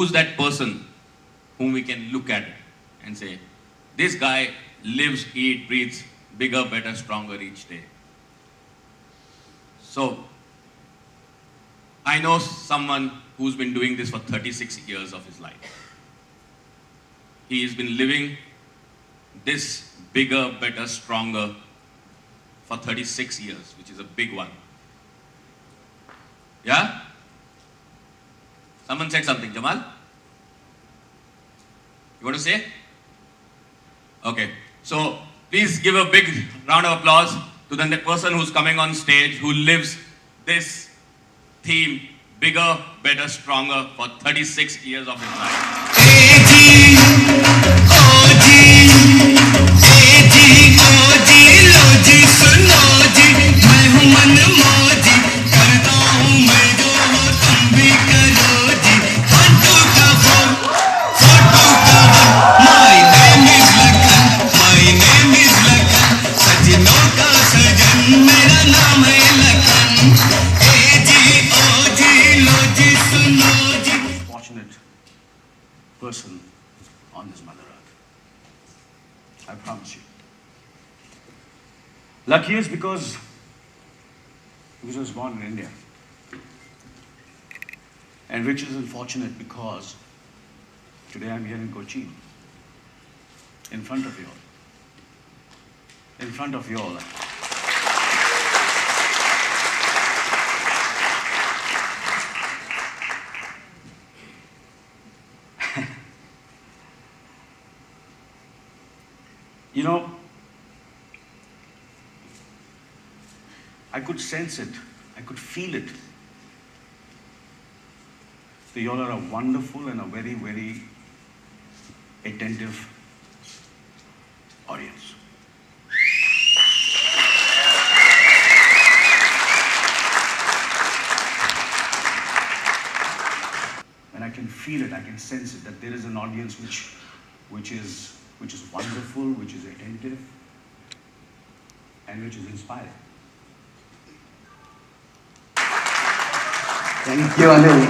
who's that person whom we can look at and say, this guy lives, eats, breathes, bigger, better, stronger each day. So, I know someone who's been doing this for 36 years of his life. He has been living this bigger, better, stronger for 36 years, which is a big one. Yeah? Someone said something. Jamal? You want to say? Okay. So, please give a big round of applause to the person who's coming on stage, who lives this theme, bigger, better, stronger, for 36 years of his life. Person on this Mother Earth. I promise you. Lucky is because he was born in India. And rich is unfortunate because today I'm here in Cochin, in front of you all. In front of you all. You know, I could sense it, I could feel it. So you all are a wonderful and a very, very attentive audience. And I can feel it, I can sense it, that there is an audience which is wonderful, which is attentive, and which is inspiring. Thank you, Anil.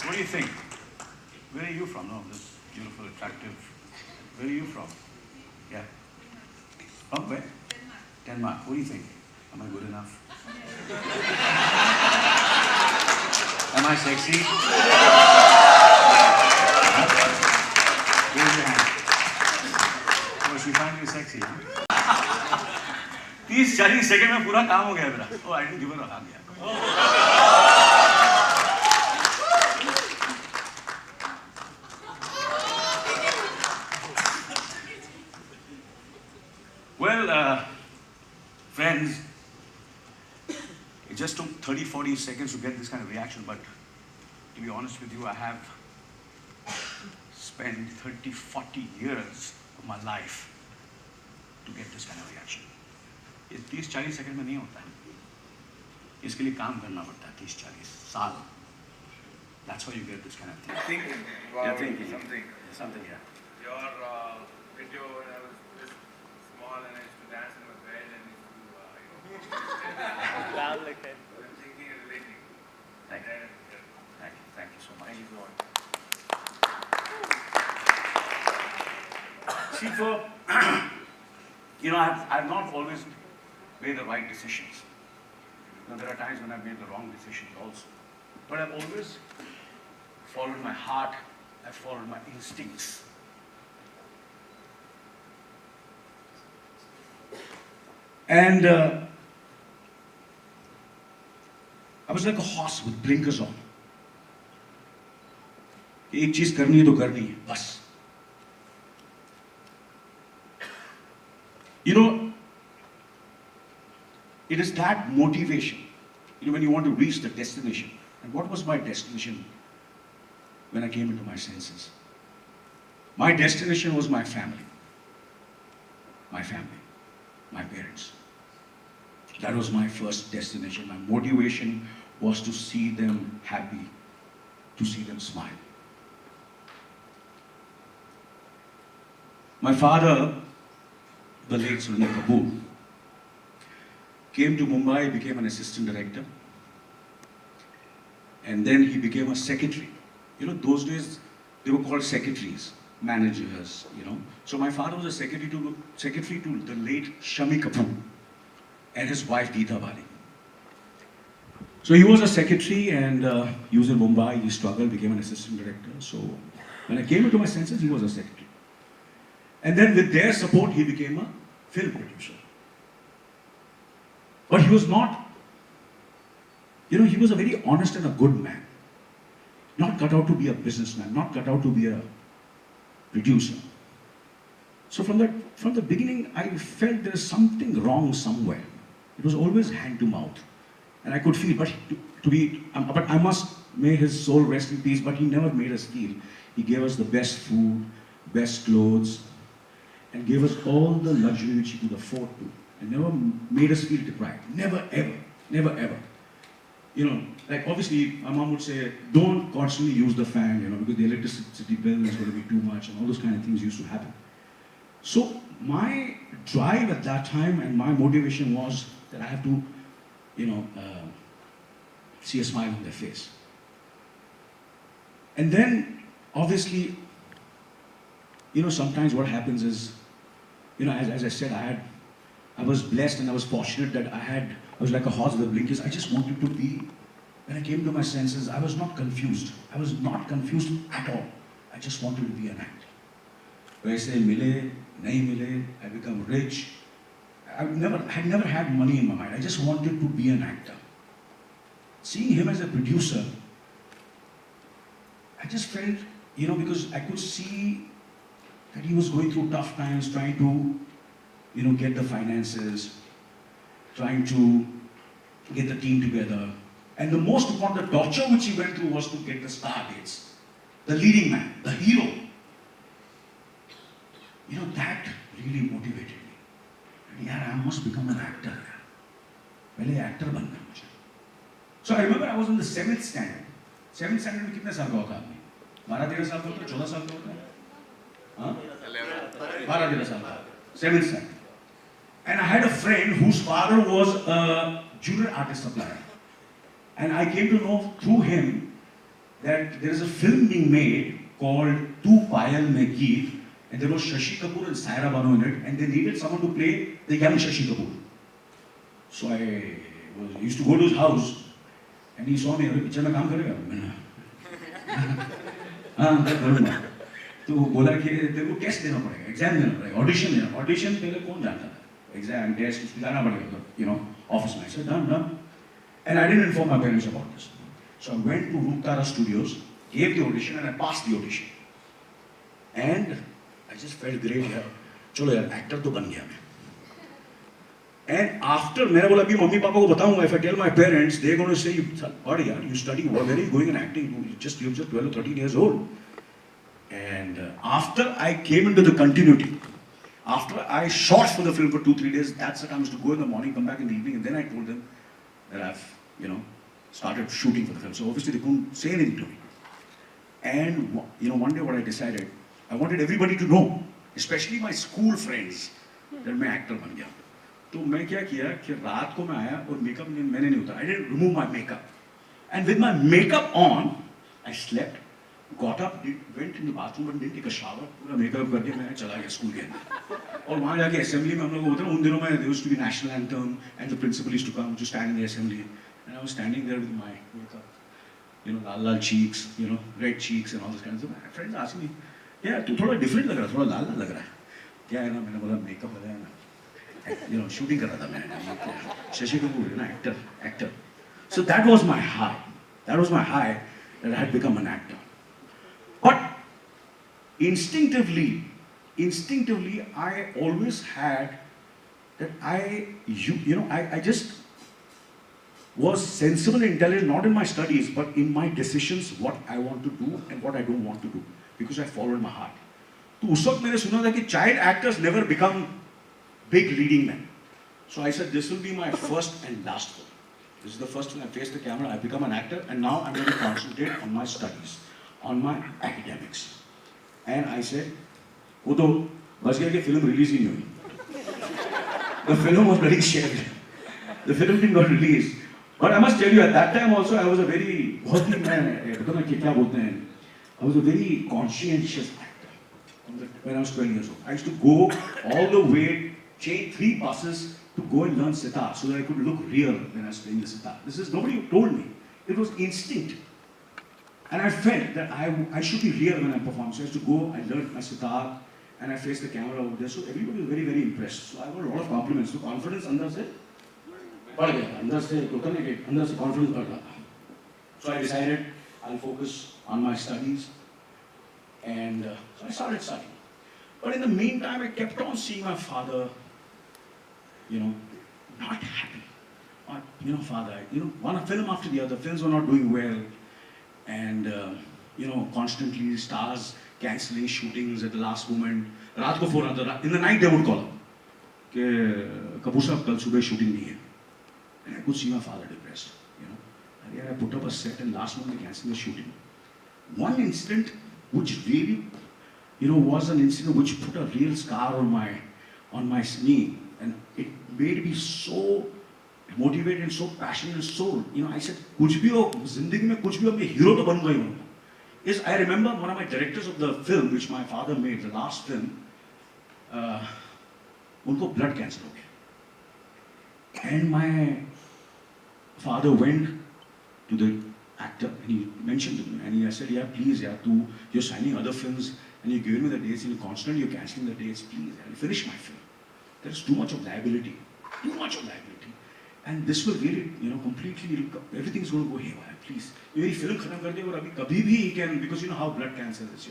What do you think? Where are you from? No, this beautiful, attractive. Where are you from? Yeah. From where? Denmark. What do you think? Am I good enough? Am I sexy? Raise your hand. Oh, she found me sexy, huh? 30-40 second में पूरा काम हो गया मेरा. Oh, I didn't give her a hug yet. Well, friends, it just took 30-40 seconds to get this kind of reaction, but to be honest with you, I have spent 30-40 years of my life to get this kind of reaction. ये 30-40 second में नहीं होता है. इसके लिए काम करना पड़ता है 30-40 साल. That's how you get this kind of thing. Thinking about Something, yeah. Your video when I was this small and I used to dance in my bed and used to, I'm thinking and relating. Thank you so much. Thank you so much. See, I've not always made the right decisions. There are times when I've made the wrong decisions also. But I've always followed my heart, I've followed my instincts. And I was like a horse with blinkers on. एक चीज करनी है तो करनी है, बस. You know, it is that motivation, when you want to reach the destination. And what was my destination when I came into my senses? My destination was my family. My family. My parents. That was my first destination. My motivation was to see them happy, to see them smile. My father, the late Anil Kapoor, came to Mumbai, became an assistant director, and then he became a secretary. You know, those days they were called secretaries, managers, you know. So my father was a secretary to the late Shami Kapoor and his wife Geeta Bali. So he was a secretary and he was in Mumbai, he struggled, became an assistant director. So when I came into my senses, he was a secretary. And then with their support, he became a film producer. But he was not, you know, he was a very honest and a good man. Not cut out to be a businessman, not cut out to be a producer. So from the beginning, I felt there is something wrong somewhere. It was always hand to mouth. And I could feel, but but I must, may his soul rest in peace, but he never made us feel. He gave us the best food, best clothes, and gave us all the luxury which he could afford to. And never made us feel deprived. Never ever, never ever. You know, like obviously my mom would say, don't constantly use the fan, you know, because the electricity bill is going to be too much and all those kind of things used to happen. So my drive at that time and my motivation was that I have to, you know, see a smile on their face. And then obviously, you know, sometimes what happens is, you know, as I said, I was blessed and I was fortunate that I was like a horse with blinkers. I just wanted to be, when I came to my senses, I was not confused. I was not confused at all. I just wanted to be an actor. Waise mile, nahi mile, I become rich. I had never had money in my mind. I just wanted to be an actor. Seeing him as a producer, I just felt, you know, because I could see that he was going through tough times, trying to, you know, get the finances, trying to get the team together. And the most important, the torture which he went through was to get the star dates. The leading man, the hero. You know, that really motivated me. And yeah, I must become an actor. Pehle actor banna mujhe. So I remember I was in the 7th standard. 7th standard में कितने साल का होता आदमी? 12-13 साल का होता है? 14 साल का होता है? हाँ? 12-13 साल का. 7th standard. And I had a friend whose father was a junior artist supplier. And I came to know through him that there is a film being made called Tu Payal Mein Geet, and there was Shashi Kapoor and Saira Bano in it, and they needed someone to play the young Shashi Kapoor. So I used to go to his house, and he saw me, picture mein kaam karega? मैंने हाँ करूँगा. तो बोला कि तेरे को test देना पड़ेगा, एग्जाम देना पड़ेगा, ऑडिशन देना. ऑडिशन पहले कौन जानता था? Exam, test, उसको जाना पड़ेगा, you know, office में. I said done. And I didn't inform my parents about this. So I went to Ruktara Studios, gave the audition, and I passed the audition. And I just felt great यार, चलो यार actor तो बन गया मैं. And after मैंने बोला अभी मम्मी पापा को बताऊंगा, if I tell my parents, they're going to say, "But यार, you study, where are you going in acting? You're just 12 or 13 years old." And after I came into the continuity, after I shot for the film for 2-3 days, that's the time I used to go in the morning, come back in the evening, and then I told them that I've, you know, started shooting for the film. So obviously they couldn't say anything to me. And you know, one day what I decided, I wanted everybody to know, especially my school friends, that मैं actor बन गया. तो मैं क्या किया कि रात को मैं आया और makeup मैंने नहीं उतारा. I didn't remove my makeup. And with my makeup on, I slept, got up, went in the bathroom and didn't take a shower. पूरा makeup करके मैं चला गया school के अंदर. और वहाँ जाके assembly में हम लोग होते हैं उन दिनों में there used to be national anthem and the principal used to come to stand in the assembly. And I was standing there with my makeup, you know, lal cheeks, you know, red cheeks and all this kind of stuff. My friends asked me, "Yeah, तू थोड़ा different लग रहा है, थोड़ा लाल लग रहा है." क्या है ना, मैंने बोला makeup लगाया ना. You know, shooting कर रहा था मैंने. Shashi Kapoor, you know, actor. So that was my high. That was my high that I had become an actor. But instinctively, I always had that I just was sensible and intelligent, not in my studies, but in my decisions, what I want to do and what I don't want to do, because I followed my heart. तो उस वक्त मैंने सुना था कि child actors never become big leading men. So I said, this will be my first and last film. This is the first film I faced the camera, I become an actor, and now I'm going to concentrate on my studies, on my academics. And I said, वो तो बस गया कि film release ही नहीं हुई. The film was very shared. The film didn't got released. But I must tell you, at that time also, I was a very, बहुत ही मैं पता नहीं क्या बोलते हैं, I was a very conscientious actor when I was 12 years old. I used to go all the way, change 3 buses to go and learn sitar so that I could look real when I was playing the sitar. This is nobody told me. It was instinct. And I felt that I should be real when I perform. So I used to go, I learned my sitar, and I faced the camera over there. So everybody was very, very impressed. So I got a lot of compliments. So confidence अंदर से बढ़ गया. अंदर से होता नहीं कि अंदर से confidence बढ़ रहा. So I decided I'll focus on my studies, and so I started studying. But in the meantime, I kept on seeing my father, not happy. Father, one film after the other, films were not doing well, and constantly stars cancelling shootings at the last moment. रात को phone आता, in the night they would call up कि कपूर साहब कल सुबह shooting नहीं है. And I could see my father depressed. And I put up a set, and last moment they canceled the shooting. One incident which really, was an incident which put a real scar on my knee, and it made me so motivated and so passionate and so, I said, कुछ भी हो जिंदगी में कुछ भी हो मैं hero तो बनूंगा ही बनूंगा. Is I remember one of my directors of the film which my father made, the last film, उनको blood cancer हो गया. And my father went to the actor and he mentioned to me, and he said, yeah, please, you're signing other films and you're giving me the dates and constantly you're cancelling the dates, please, I'll finish my film. There is too much of liability. And this will really, completely, everything's going to go haywire, please. You मेरी film खत्म कर दे और अभी कभी भी he can, because you know how blood cancer is,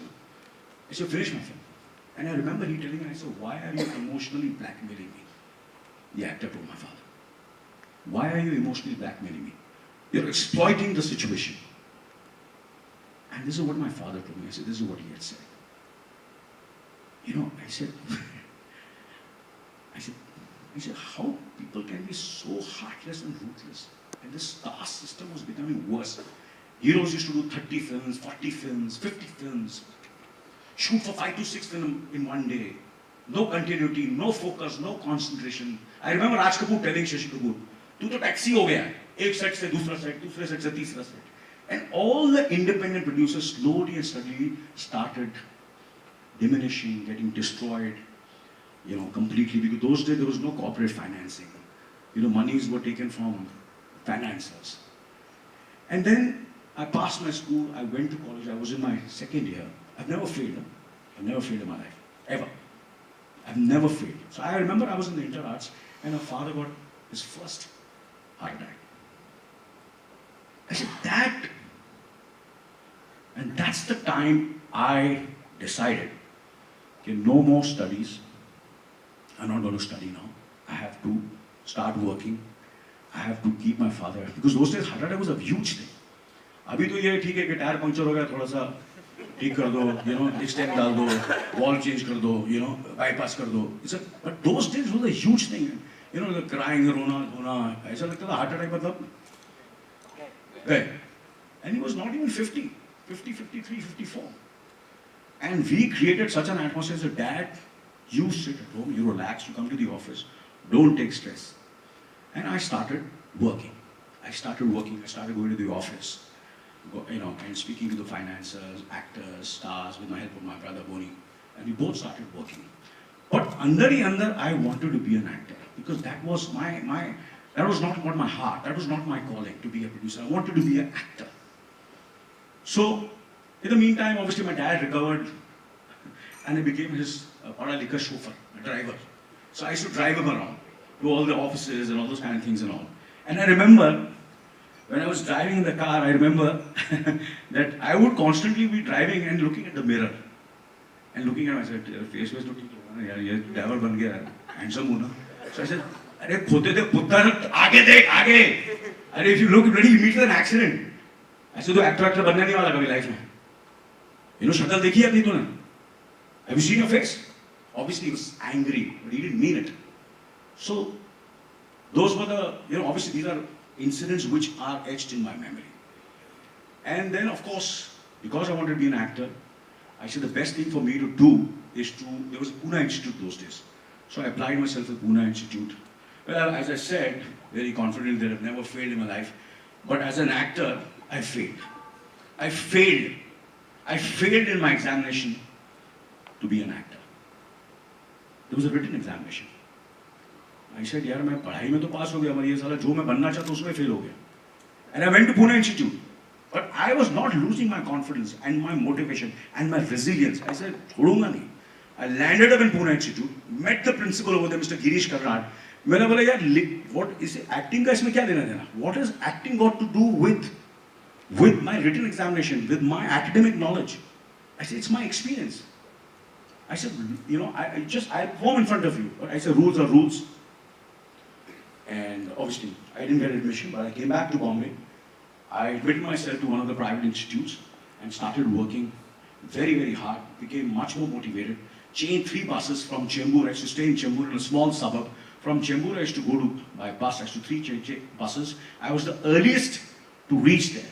I said, finish my film. And I remember he telling me, I said, why are you emotionally blackmailing me? The actor told my father. Why are you emotionally blackmailing me? You're exploiting the situation. And this is what my father told me. I said, this is what he had said. I said, how people can be so heartless and ruthless. And the star system was becoming worse. Heroes used to do 30 films, 40 films, 50 films. Shoot for 5 to 6 films in one day. No continuity, no focus, no concentration. I remember Raj Kapoor telling Shashi Kapoor, "Tu to taxi ho gaya. Ek set se dusra set, dusre set se teesra set." And all the independent producers slowly and steadily started diminishing, getting destroyed, completely. Because those days there was no corporate financing. Monies were taken from financiers. And then I passed my school, I went to college, I was in my second year. I've never failed. I've never failed in my life, ever. I've never failed. So I remember I was in the inter arts and my father got his first heart attack. I said, Dad. And that's the time I decided, okay, no more studies. I'm not going to study now. I have to start working. I have to keep my father. Because those days heart attack was a huge thing. अभी तो ये ठीक है कि tyre puncture हो गया थोड़ा सा ठीक कर दो, extend डाल दो, wall change कर दो, bypass कर दो. But those days was a huge thing. The crying, रोना, ऐसा लगता था heart attack मतलब गए. And he was not even 50, 53, 54. And we created such an atmosphere. So, Dad, you sit at home, you relax, you come to the office, don't take stress. And I started working. I started going to the office. And speaking to the financiers, actors, stars, with the help of my brother Boni. And we both started working. But under, I wanted to be an actor. Because that was that was not what my heart, that was not my calling to be a producer. I wanted to be an actor. So, in the meantime, obviously my dad recovered and I became his Pada Likha chauffeur, a driver. So I used to drive him around to all the offices and all those kind of things and all. And I remember, when I was driving in the car, I remember that I would constantly be driving and looking at the mirror. And looking at myself, face was looking, driver ban gaya, handsome hona. So I said, "Arey khote de puttar, aage dekh, aage." Arey if you look ready, you meet with an accident. ऐसे तो actor बनने नहीं वाला कभी life में. शक्ल देखी है अपनी तूने? Have you seen your face? Obviously he was angry, but he didn't mean it. So those were the, obviously these are incidents which are etched in my memory. And then, of course, because I wanted to be an actor, I said the best thing for me to do is there was a Pune Institute those days. So I applied myself at Pune Institute. Well, as I said, very confident that I've never failed in my life. But as an actor, I failed. I failed. I failed in my examination to be an actor. There was a written examination. I said, यार मैं पढ़ाई में तो पास हो गया, मगर ये साला जो मैं बनना चाहता उसमें फेल हो गया. And I went to Pune Institute. But I was not losing my confidence and my motivation and my resilience. I said, छोड़ूंगा नहीं. I landed up in Pune Institute, met the principal over there, Mr. Girish Karnad. मैंने बोला यार, what is acting का इसमें क्या देना देना? What has acting got to do with my written examination, with my academic knowledge? I said, it's my experience. I said, you know, I perform in front of you. I said, rules are rules. And obviously, I didn't get admission, but I came back to Bombay. I admitted myself to one of the private institutes and started working very, very hard, became much more motivated. Changed 3 buses from Chembur. I used to stay in Chembur in a small suburb. From Chembur, I used to go to by bus. I used to 3 buses. I was the earliest to reach there,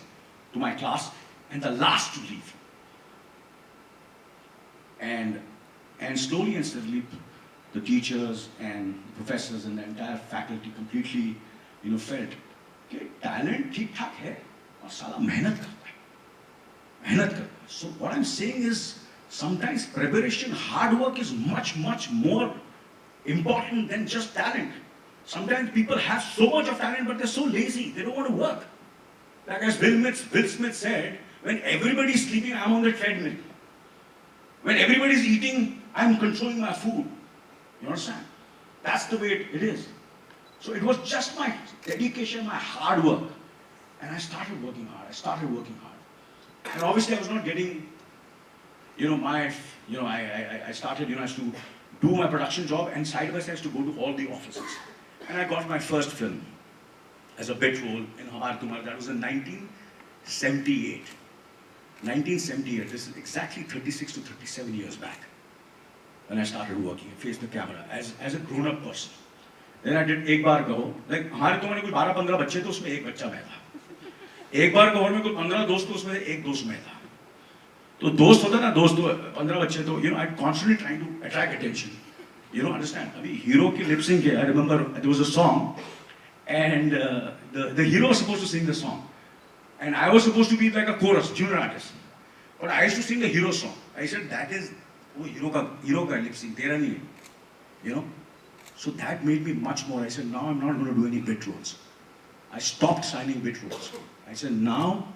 to my class, and the last to leave. And slowly and steadily, the teachers and professors and the entire faculty completely, you know, felt कि talent ठीक ठाक है और साला मेहनत करता है. So what I'm saying is, sometimes preparation, hard work is much more important than just talent. Sometimes people have so much of talent, but they're so lazy, they don't want to work. Like as Will Smith said, when everybody's sleeping, I'm on the treadmill. When everybody's eating, I'm controlling my food. You understand? That's the way it is. So it was just my dedication, my hard work. And I started working hard. And obviously I was not getting, I started, I used to do my production job, and side by side I used to go to all the offices. And I got my first film as a bit role in Hamar Tumhar. That was in 1978. 1978, this is exactly 36 to 37 years back when I started working, faced the camera as a grown-up person. Then I did एक बार कहो, like हमारे तो कुछ 12-15 बच्चे थे, उसमें एक बच्चा मैं था. एक बार कहो में कुछ 15 दोस्त थे, उसमें एक दोस्त मैं था. तो दोस्त होता ना, दोस्त 15 बच्चे तो, I constantly trying to attract attention. Understand? अभी hero की lip sync है. I remember there was a song, and the hero was supposed to sing the song. And I was supposed to be like a chorus, junior artist. But I used to sing the hero song. I said, that is, hero ka lip sync, tera nahi hai. So that made me much more. I said, now I'm not going to do any bit roles. I stopped signing bit roles. I said, now,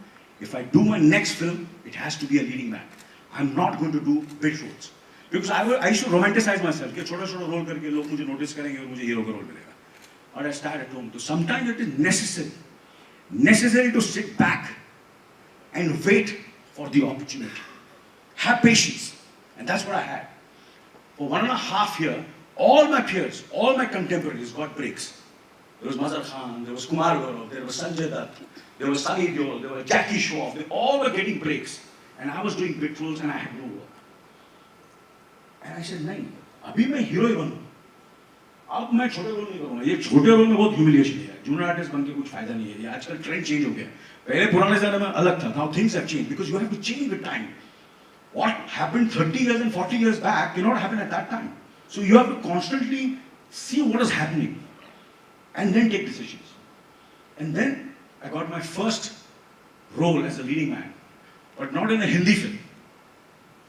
if I do my next film, it has to be a leading man. I'm not going to do bit roles. Because I used to romanticize myself. कि छोटा-छोटा role करके लोग मुझे notice करेंगे और मुझे hero का role मिलेगा. But I started at home. So sometimes it is necessary to sit back and wait for the opportunity. Have patience. And that's what I had. For 1.5 years, all my peers, all my contemporaries got breaks. There was Mazhar Khan, there was Kumar Gaurav, there was Sanjay Dutt, there was Sunny Deol, there was Jackie Shroff. They all were getting breaks. And I was doing bit roles and I had no work. And I said, नहीं, अभी मैं hero ही बनूँ. अब मैं छोटे role नहीं करूँगा. ये छोटे रोल में बहुत ह्यूमिलिएशन है. जूनियर आर्टिस्ट बन के कुछ फायदा नहीं है. ये आजकल ट्रेंड चेंज हो गया. पहले पुराने ज़माने में अलग था. Now things have changed because you have to change with time. What happened 30 years and 40 years back cannot happen at that time. So you have to constantly see what is happening and then take decisions. And then I got my first role as a leading man, but not in a Hindi film.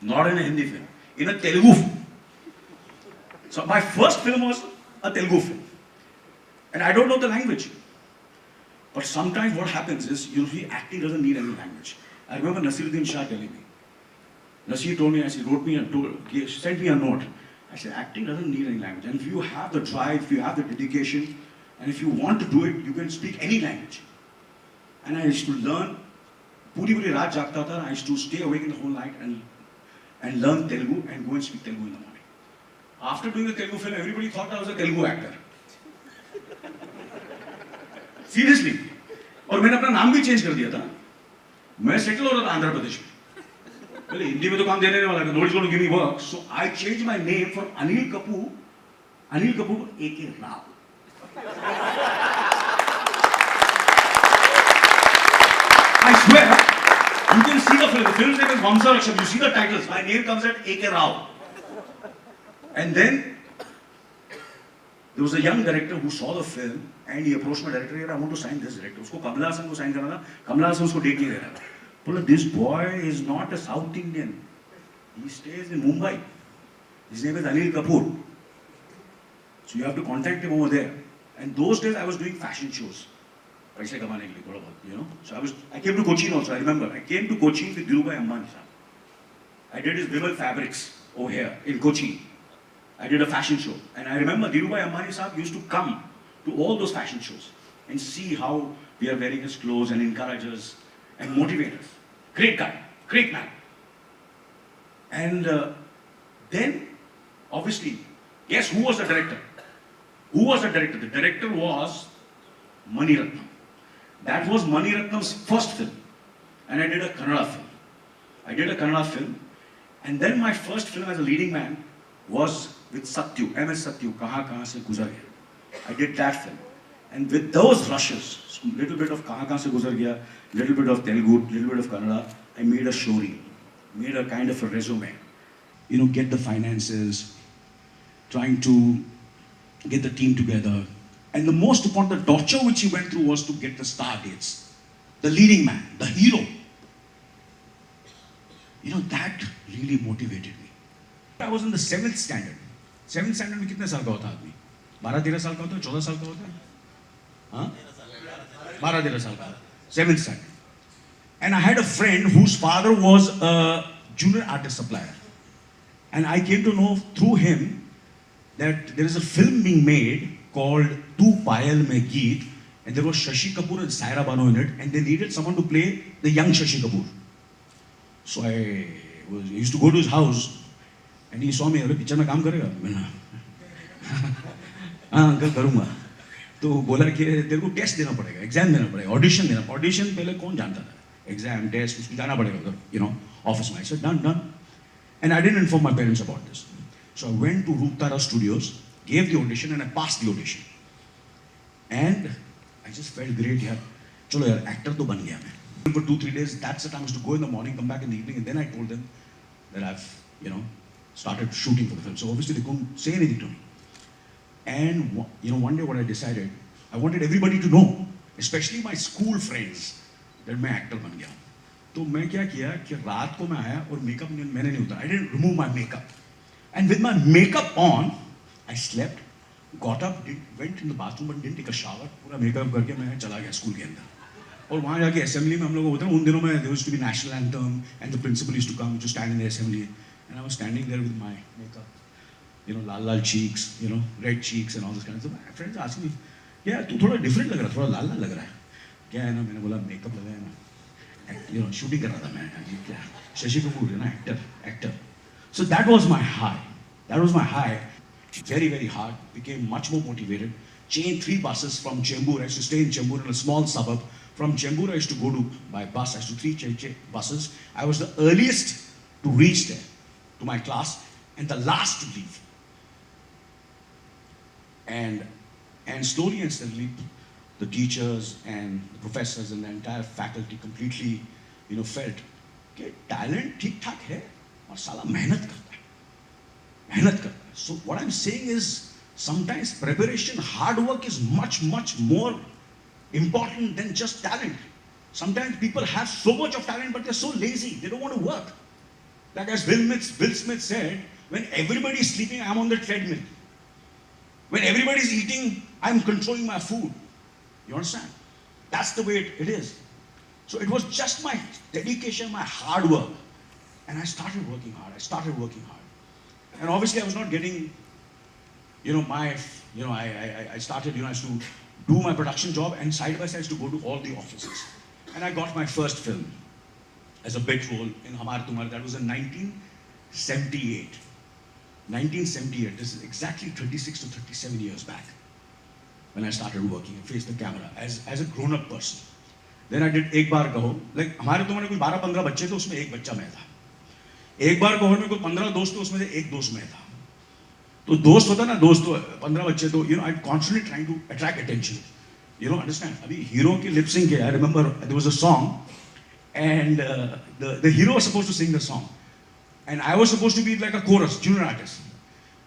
Not in a Hindi film. In a Telugu film. So my first film was a Telugu film. And I don't know the language. But sometimes what happens is, usually acting doesn't need any language. I remember Nasiruddin Shah telling me. Nasir told me, he sent me a note. I said, acting doesn't need any language. And if you have the drive, if you have the dedication, and if you want to do it, you can speak any language. And I used to learn, puri raat jagta tha, I used to stay awake in the whole night and learn Telugu and go and speak Telugu in the morning. After doing the Telugu film, everybody thought I was a Telugu actor. Seriously. और मैंने अपना नाम भी change कर दिया था. मैं settle हो रहा था आंध्र प्रदेश में. पहले हिंदी में तो काम देने वाला था. Nobody's going to give me work. So I changed my name from Anil Kapoor A.K. Rao. I swear, You can see the film. The film's name is Vamsa Raksham. You see the titles. My name comes at A.K. Rao. And then there was a young director who saw the film and he approached my director. I want to sign this director. Usko Kamala Hassan ko sign karna tha. Kamala Hassan usko date nahi de raha. But this boy is not a South Indian. He stays in Mumbai. His name is Anil Kapoor. So you have to contact him over there. And those days I was doing fashion shows. पैसे कमाने के लिए थोड़ा बहुत, you know. So I came to Cochin also. I remember. I came to Cochin with Dhirubhai Ambani sir. I did his Vimal Fabrics over here in Cochin. I did a fashion show. And I remember Dhirubhai Ambani sir used to come to all those fashion shows and see how we are wearing his clothes and encourage us and motivate us. Great guy. Great man. And then, obviously, guess who was the director? Who was the director? The director was Mani Ratnam. That was Mani Ratnam's first film. And I did a Kannada film. And then my first film as a leading man was with Satyu, M.S. Satyu, Kahan Se Guzar Gaya. I did that film. And with those rushes, little bit of Kahan Se Guzar Gaya, little bit of Telugu, little bit of Kannada, I made a show reel, made a kind of a resume. You know, get the finances, trying to get the team together. And the most important, the torture which he went through was to get the star dates. The leading man, the hero. You know, that really motivated me. I was in the 7th standard. 7th standard में कितने साल का होता है आदमी? 12-13 साल का होता है? 14 साल का होता है? हाँ? 12-13 साल का. 7th standard. And I had a friend whose father was a junior artist supplier. And I came to know through him that there is a film being made called Tu Payal Mein Geet, and there was Shashi Kapoor and Saira Bano in it, and they needed someone to play the young Shashi Kapoor. So I used to go to his house, and he saw me, अरे picture में काम करेगा? मैंने हाँ uncle करूँगा. तो बोला कि तेरे को टेस्ट देना पड़ेगा, एग्जाम देना पड़ेगा, ऑडिशन पहले कौन जानता था? एग्जाम टेस्ट उसको जाना पड़ेगा उधर, you know, office में. I said done. And I didn't inform my parents about this. So I went to Ruptara Studios, gave the audition, and I passed the audition. And I just felt great, yaar. Chalo yaar, actor to ban gaya main. For 2-3 days, that's the time I used to go in the morning, come back in the evening, and then I told them that I've, you know, started shooting for the film. So obviously they couldn't say anything to me. And you know, one day what I decided, I wanted everybody to know, especially my school friends, that मैं actor बन गया. तो मैं क्या किया कि रात को मैं आया और मेकअप मैंने नहीं उतारा. I didn't remove my makeup. And with my makeup on, I slept, got up, went in the bathroom but didn't take a shower. पूरा makeup करके मैं चला गया स्कूल के अंदर. और वहाँ जाके assembly में हम लोग होते हैं उन दिनों में there used to be national anthem and the principal used to come to stand in the assembly. And I was standing there with my makeup, you know, lal cheeks, you know, red cheeks and all this kind of stuff. My friends asked me, yeah, तू थोड़ा different लग रहा है, थोड़ा लाल लग रहा है. क्या है ना, मैंने बोला makeup लगाया ना. You know, shooting कर रहा था मैं. Shashi Kapoor, you know, actor. So that was my high. Very, very hard. Became much more motivated. Changed 3 buses from Chembur. I used to stay in Chembur in a small suburb. From Chembur I used to go to by bus. I used to 3 buses. I was the earliest to reach there, to my class, and the last to leave. And slowly and steadily, the teachers and the professors and the entire faculty completely, you know, felt कि talent ठीक ठाक है और साला मेहनत करता है. So what I'm saying is sometimes preparation, hard work is much more important than just talent. Sometimes people have so much of talent but they're so lazy, they don't want to work. Like as Will Smith said, when everybody is sleeping, I'm on the treadmill. When everybody is eating, I'm controlling my food. You understand? That's the way it is. So it was just my dedication, my hard work. And I started working hard. And obviously I was not getting, you know, I started, you know, I used to do my production job and side by side I used to go to all the offices. And I got my first film as a bit role in Hamar Tumhar. That was in 1978. 1978. This is exactly 36 to 37 years back when I started working and faced the camera as a grown-up person. Then I did Ek Baar Kaho. Like हमारे तुम्हारे कुछ 12-15 बच्चे थे, उसमें एक बच्चा मैं था. एक बार कहो में कोई 15 दोस्त थे, उसमें से एक दोस्त मैं था. तो दोस्त होता ना, दोस्त 15 बच्चे तो, you know, I'm constantly trying to attract attention. You know, understand? अभी हीरो की lip sync है. I remember there was a song and the hero was supposed to sing the song, and I was supposed to be like a chorus, junior artist,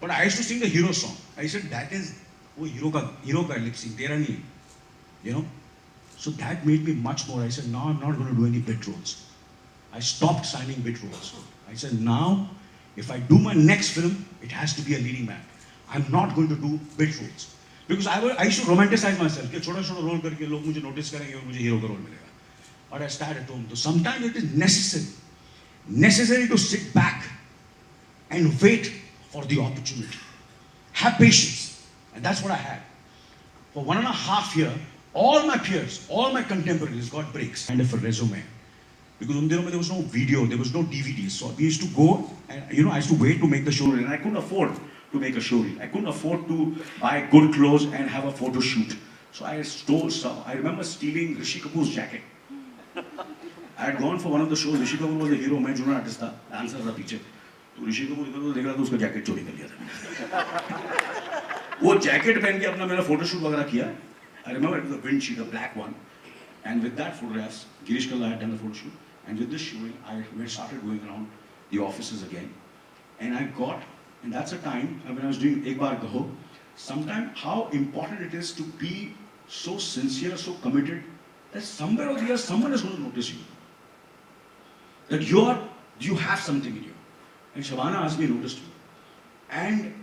but I used to sing the hero song. I said that is वो hero का lip sync तेरा नहीं, you know. So that made me much more. I said no, I'm not going to do any bit roles. I stopped signing bit roles. I said now, if I do my next film, it has to be a leading man. I'm not going to do bit roles because I used to romanticize myself. कि छोटा-छोटा role करके लोग मुझे notice करेंगे और मुझे hero का role मिलेगा. But I stayed at home. So sometimes it is necessary to sit back and wait for the opportunity. Have patience, and that's what I had. For 1.5 years, all my peers, all my contemporaries got breaks. Kind of a resume. Because there was no video, there was no DVD. So we used to go and I used to wait to make the show reel. And I couldn't afford to make a show reel. I couldn't afford to buy good clothes and have a photo shoot. So I stole some. I remember stealing Rishi Kapoor's jacket. I had gone for one of the shows. Rishi Kapoor was the hero. मैं junior artist था. Dancer था पीछे. तो ऋषि कपूर इधर उधर देख रहा था, उसका जैकेट चोरी कर लिया था. वो जैकेट पहन के अपना मेरा फोटो शूट वगैरह किया. I remember it was a wind sheet, a black one, and with that photographs, Girish Kalla had done the photo shoot, and with this shooting, I started going around the offices again, and and that's a time when I was doing Ek Baar Kaho. Sometimes how important it is to be so sincere, so committed, that somewhere or the other someone is going to notice you. That you have something in you. And Shabana asked me, noticed me, and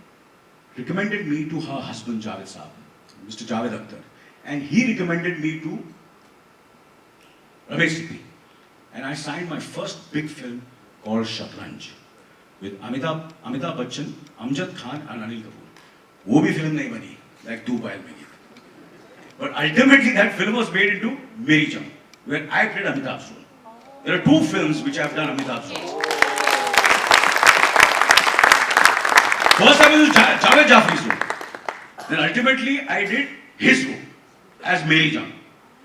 recommended me to her husband Javed Saab, Mr. Javed Akhtar, and he recommended me to Ramesh Sippy. And I signed my first big film called Shatranj with Amitabh Bachchan, Amjad Khan, and Anil Kapoor. वो भी film नहीं बनी, like two while में. But ultimately that film was made into Meri Jaan, where I played Amitabh's role. There are 2 films which I have done Amitabh's role. First I was Javed Jaffri's role. Then ultimately I did his role as Meri Jaan.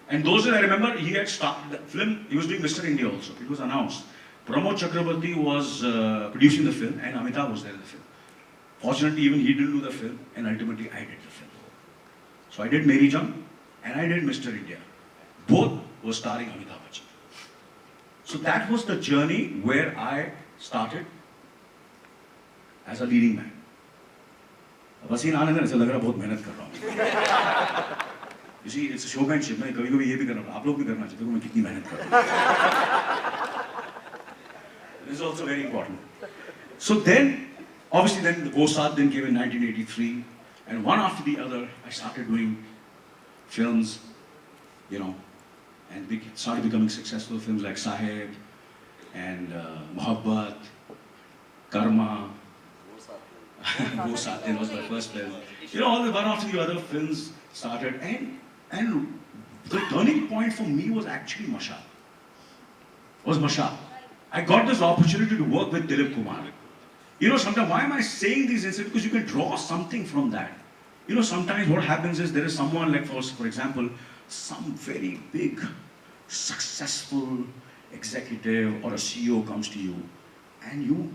And those days I remember he had started the film, he was doing Mr. India also. It was announced. Pramod Chakrabarti was producing the film and Amitabh was there in the film. Fortunately, even he didn't do the film and ultimately I did the film. So I did Meri Jaan and I did Mr. India. Both were starring Amitabh Bachchan. So that was the journey where I started as a leading man. पसीना आने में ऐसा लग रहा बहुत मेहनत कर रहा हूँ. You see, it's a showmanship. मैं कभी-कभी ये भी करना, आप लोग भी करना चाहिए. देखो मैं कितनी मेहनत कर रहा हूँ. This is also very important. So then, obviously, then the Bosat then came in 1983, and one after the other, I started doing films, and started becoming successful films like Saheb and Mohabbat, Karma. Bosat then was my first film. All the one after the other films started, and the turning point for me was actually Masha. I got this opportunity to work with Dilip Kumar. Sometimes, why am I saying these incidents? Because you can draw something from that. Sometimes what happens is there is someone like, for example, some very big, successful executive or a CEO comes to you, and you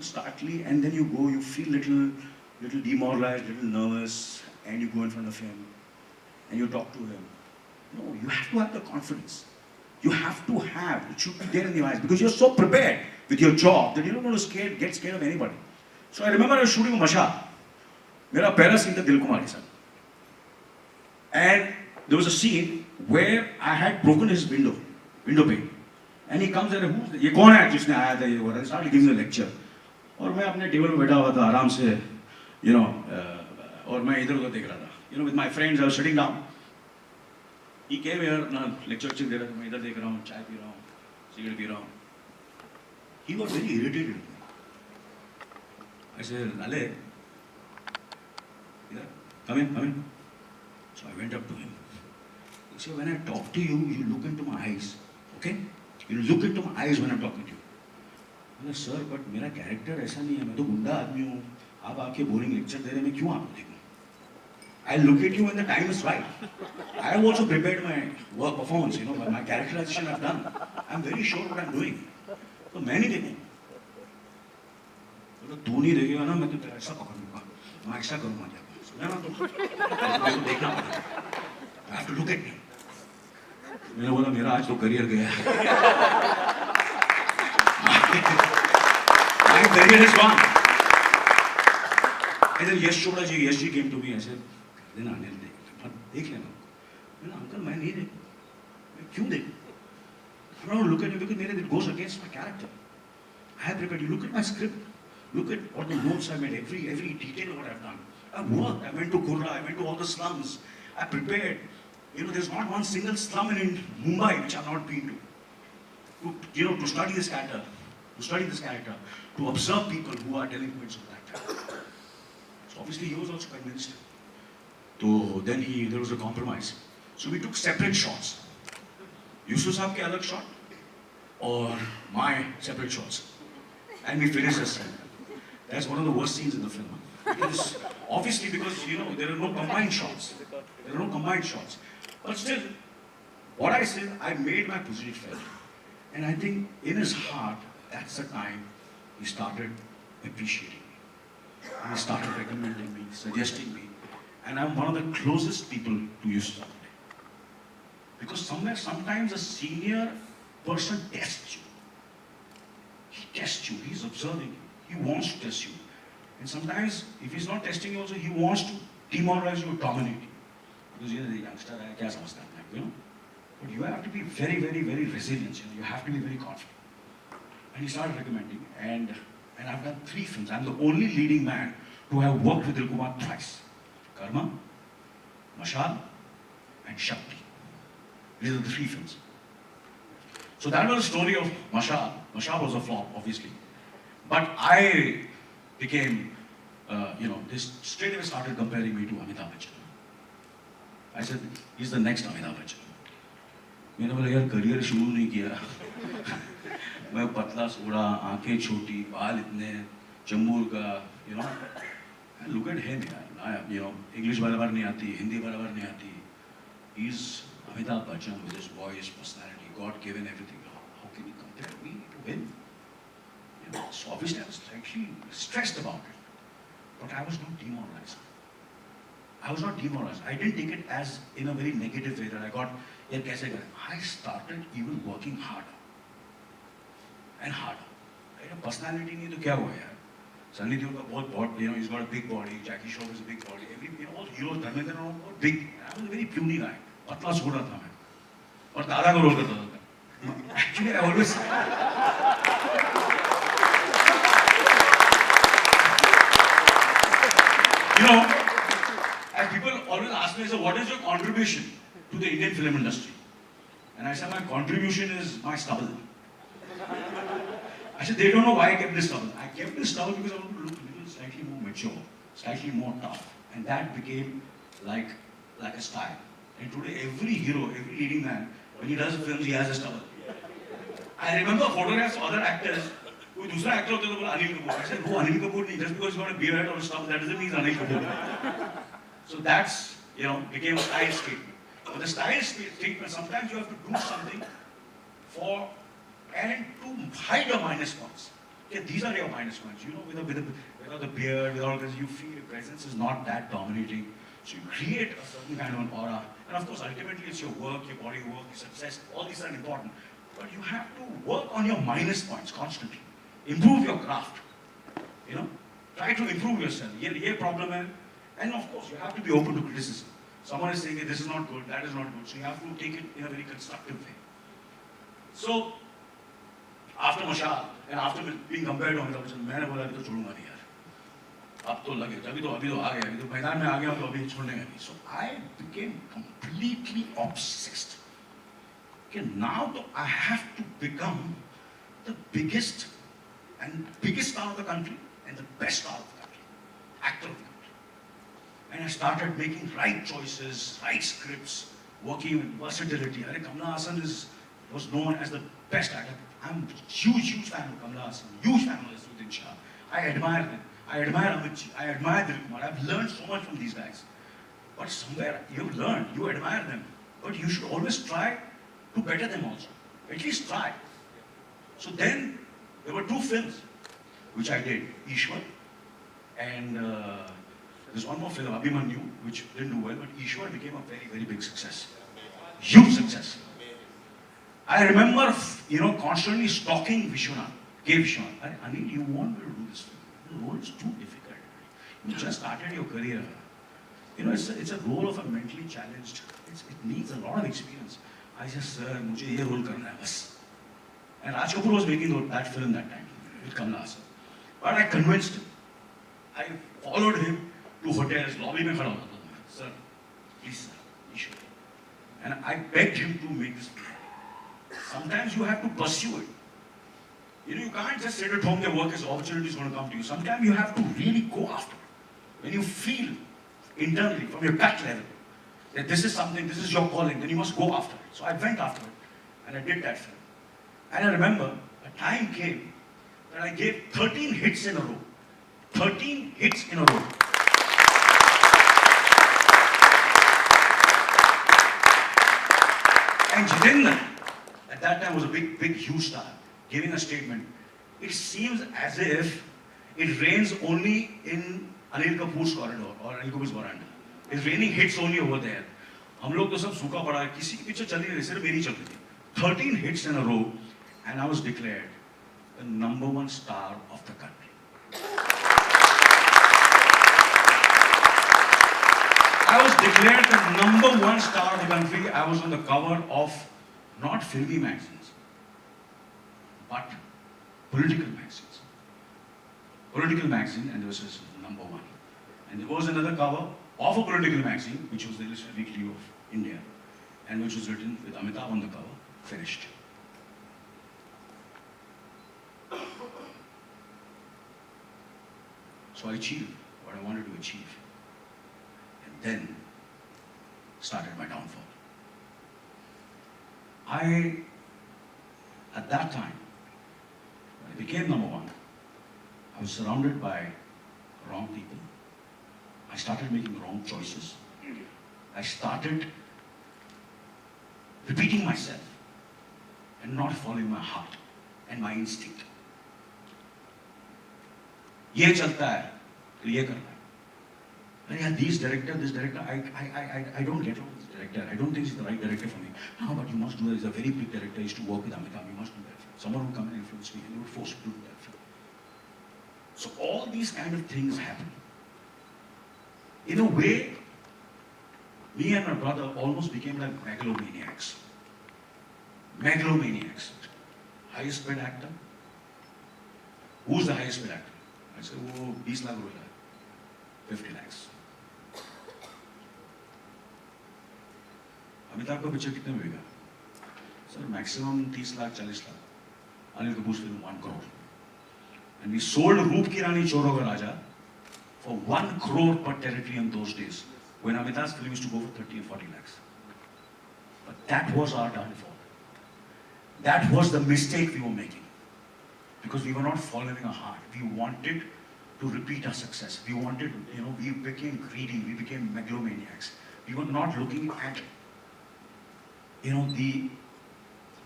and then you go, you feel little demoralized, little nervous, and you go in front of him, and you talk to him. No, you have to have the confidence. You have to have, it should be there in your eyes, because you're so prepared with your job that you're not going to get scared of anybody. So I remember I was shooting Masha. Mera pehla scene tha Dilip Kumar ke saath. And there was a scene where I had broken his window pane. And he comes and ये कौन है जिसने आया था ये वो, and started giving a lecture. और मैं अपने टेबल पे बैठा हुआ था आराम से, और मैं इधर उधर देख रहा था. With my friends I was sitting down. He came here, lecture दे रहा था, मैं इधर देख रहा हूँ, चाय पी रहा हूँ, सिगरेट पी रहा हूँ. He got very irritated with me. I said, Nale, come in. So I went up to him. He said, when I talk to you, you look into my eyes, okay? You look into my eyes when I'm talking to you. I said, sir, but मेरा character ऐसा नहीं है, मैं तो गुंडा आदमी हूँ. आप आके boring lecture दे रहे हैं, मैं क्यों आपको देखूँ? I'll look at you when the time is right. I have also prepared my work performance, my characterization I've done. I'm very sure what I'm doing. So मैंने देखा. तो तू नहीं देखेगा ना, मैं तो तेरा ऐसा पकड़ूंगा, मैं ऐसा करूँगा क्या? सुना ना तो? मैं तो देखना पड़ेगा. I have to look at me. मैंने बोला मेरा आज तो करियर गया. career is gone. And then Yash Chopra ji, Yash ji came to me and said, "Then Anil, देख लेना." मैंने uncle मैं नहीं देखूँ. मैं क्यों देखूँ? I'm not going to look at you because it goes against my character. I have prepared. You look at my script. Look at all the notes I made. Every detail of what I've done. I've worked. I went to Kurla. I went to all the slums. I prepared. You know, there's not one single slum in Mumbai which I've not been to. To study this character, to observe people who are delinquents of that type. So obviously he was also convinced. So then there was a compromise. So we took separate shots. Yusuf Saab ke alag shot or my separate shots. And we finished the scene. That's one of the worst scenes in the film. Because there are no combined shots. But still, what I said, I made my position felt. And I think in his heart, that's the time he started appreciating me. And he started recommending me, suggesting me. And I'm one of the closest people to Yusuf. Because sometimes a senior person tests you. He tests you, he's observing you, he wants to test you. And sometimes, if he's not testing you also, he wants to demoralize you or dominate you. Because you're the youngster, you know. But you have to be very, very, very resilient. You have to be very confident. And he started recommending. And I've done 3 films. I'm the only leading man to have worked with Dilkumar twice. Karma, Mashal, and Shakti. These are the 3 films. So that was the story of Mashal. Mashal was a flop, obviously. But I became, they straight away started comparing me to Amitabh Bachchan. I said, he's the next Amitabh Bachchan. मैंने बोला यार career शुरू नहीं किया मैं पतला soda आंखें छोटी बाल इतने चंबूर का look at him यार English बराबर नहीं आती हिंदी बराबर नहीं आती he's Amitabh Bachchan with his voice personality God given everything how can you compare me to him so obviously I was actually stressed about it but I was not demoralized I didn't take it as in a very negative way that I got यार कैसे करें I started even working harder and harder personality नहीं तो क्या हुआ यार Sunny Deol का बहुत he's got a big body Jackie Shroff is a big body all heroes Dharmendra are all big I was a very puny guy पतला soda था मैं और दादा का रोल करता था actually I always and people always ask me, so what is your contribution to the Indian film industry? And I said, my contribution is my stubble. I said, they don't know why I kept this stubble. I kept this stubble because I wanted to look a little slightly more mature, slightly more tough. And that became like a style. And today, every hero, every leading man, when he does films, he has a stubble. I remember photographs of other actors. कोई दूसरा actor होता है तो बोला Anil Kapoor I said, वो अनिल कपूर नहीं just because he's got a beard or a stubble that doesn't mean he's Anil Kapoor. So that's, became a style statement. But the style statement, sometimes you have to do something and to hide your minus points. Okay, these are your minus points. Without the beard, with all this, you feel your presence is not that dominating. So you create a certain kind of an aura. And of course, ultimately, it's your work, your body work, your success. All these are important. But you have to work on your minus points constantly. Improve your craft. Try to improve yourself. Ye problem hai. And of course, you have to be open to criticism. Someone is saying, hey, this is not good, that is not good. So you have to take it in a very constructive way. So, after Mashal, and after being compared to Amitabh Bachchan, मैंने बोला अभी तो छोड़ूंगा नहीं यार. अब तो लगे, अभी तो आ गया, अभी तो मैदान में आ गया तो अभी छोड़ने का नहीं. So I became completely obsessed. Okay, now I have to become the biggest star of the country and the best star of the country, actor of the country. And I started making right choices, right scripts, working with versatility. Kamala Hassan was known as the best actor. I'm a huge fan of Kamala Hassan, huge fan of Nasruddin Shah. I admire them. I admire Amit, I admire Dilkumar. I've learned so much from these guys. But somewhere you've learned, you admire them. But you should always try to better them also. At least try. So then, there were 2 films which I did, Ishwar, and there's one more film, Abhimanyu, which didn't do well, but Ishwar became a very, very big success. Huge success. I remember, constantly stalking Vishwanath. gave Sean, Anil, you want me to do this film? The role is too difficult. You just started your career. You know, it's a role of a mentally challenged. It needs a lot of experience. I just, sir, मुझे ये role करना है बस. And Raj Kapoor was making that film that time with Kamala Hassan. But I convinced him. I followed him to hotels, lobby में खड़ा होता था. Sir, please sir, you should. And I begged him to make this film. Sometimes you have to pursue it. You know, you can't just sit at home and work as opportunity is going to come to you. Sometimes you have to really go after it. When you feel internally, from your gut level, that this is something, this is your calling, then you must go after it. So I went after it, and I did that film. And I remember a time came that I gave 13 hits in a row. 13 hits in a row. And Jitendra, at that time was a big, huge star, giving a statement. It seems as if it rains only in Anil Kapoor's corridor or Anil Kapoor's veranda. It's raining hits only over there. हम लोग तो सब सूखा पड़ा है, किसी की picture चल नहीं रही, सिर्फ मेरी चल रही थी. 13 hits in a row, and I was declared the #1 star of the country. I was declared the #1 star of the country. I was on the cover of not filmy magazines, but political magazines. Political magazine, and this was #1. And there was another cover of a political magazine, which was the Illustrated Weekly of India, and which was written with Amitabh on the cover, finished. So I achieved what I wanted to achieve. And then started my downfall. At that time, when I became #1, I was surrounded by wrong people. I started making wrong choices. I started repeating myself and not following my heart and my instinct. ये चलता है, तो ये करना है. अरे यार, this director, I don't get along with this director. I don't think he's the right director for me. No, but you must do that. He's a very big director. He used to work with Amitabh. You must do that film. Someone would come and influence me, and he would force me to do that film. So all these kind of things happen. In a way, me and my brother almost became like megalomaniacs. Megalomaniacs. Highest paid actor? Who's the highest paid actor? I said, oh, 20 lakh rupees, 50 lakhs. Amitabh का picture कितने में बिका? Sir, maximum 30 lakh, 40 lakh. Anil Kapoor's film 1 crore. And we sold Roop Ki Rani Choro Ka Raja for 1 crore per territory in those days, when Amitabh's film used to go for 30 and 40 lakhs. But that was our downfall. That was the mistake we were making. Because we were not following our heart. We wanted to repeat our success. We wanted, we became greedy. We became megalomaniacs. We were not looking at,